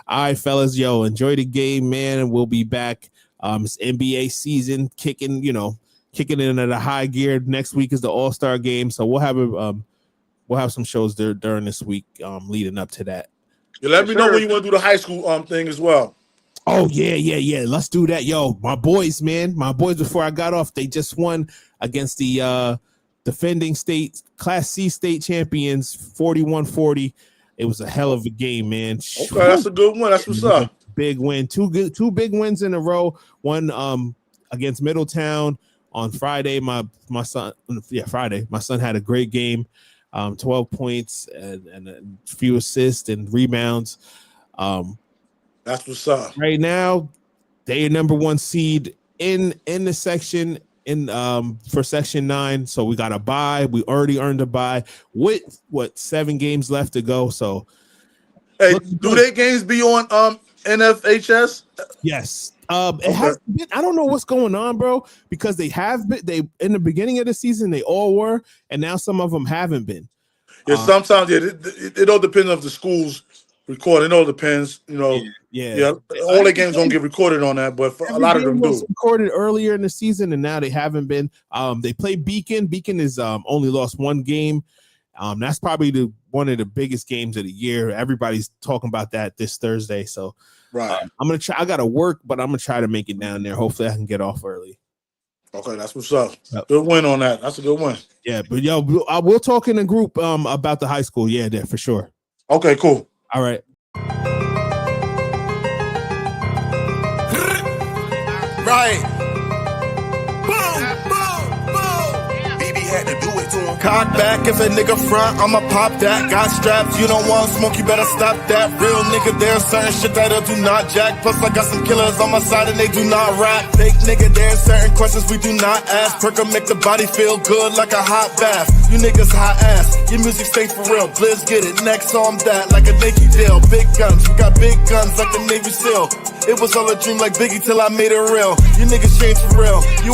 All right, fellas. Yo, enjoy the game, man. And we'll be back. It's NBA season kicking in at a high gear. Next week is the All-Star game, so we'll have some shows there during this week, leading up to that. You let me know when you want to do the high school thing as well. Oh yeah. Let's do that, yo. My boys, before I got off, they just won against the defending Class C state champions, 41-40. It was a hell of a game, man. Okay, that's a good one. That's what's up. Big win. Two big wins in a row. One against Middletown on Friday. My son had a great game. 12 points and a few assists and rebounds. That's what's up. Right now, they are number 1 seed in the section for section 9. So we got a bye. We already earned a bye with 7 games left to go. So hey, do their games be on NFHS? Yes. It has been, I don't know what's going on, bro, because they in the beginning of the season they all were, and now some of them haven't been. Yeah, sometimes it all depends on the schools recording. It all depends, Yeah. All their games don't get recorded on that, but a lot of them do. Recorded earlier in the season, and now they haven't been. They play Beacon. Beacon is only lost 1 game. That's probably one of the biggest games of the year. Everybody's talking about that this Thursday. So right, I'm gonna try. I gotta work, but I'm gonna try to make it down there. Hopefully, I can get off early. Okay, that's what's up. Yep. Good win on that. That's a good win. Yeah, but yo, we'll talk in a group about the high school. Yeah, there for sure. Okay, cool. All right. Right. Boom, boom, boom. BB had to do it to him. Cock back if a nigga front, I'ma pop that. Got straps, you don't want smoke, you better stop that. Real nigga, there's certain shit that I do not jack. Plus I got some killers on my side and they do not rap. Fake nigga, there's certain questions we do not ask. Perk make the body feel good like a hot bath. You niggas hot ass, your music stay for real. Blizz get it, next on that like a Nike deal. Big guns, we got big guns like the Navy SEAL. It was all a dream like Biggie till I made it real. You niggas changed for real. You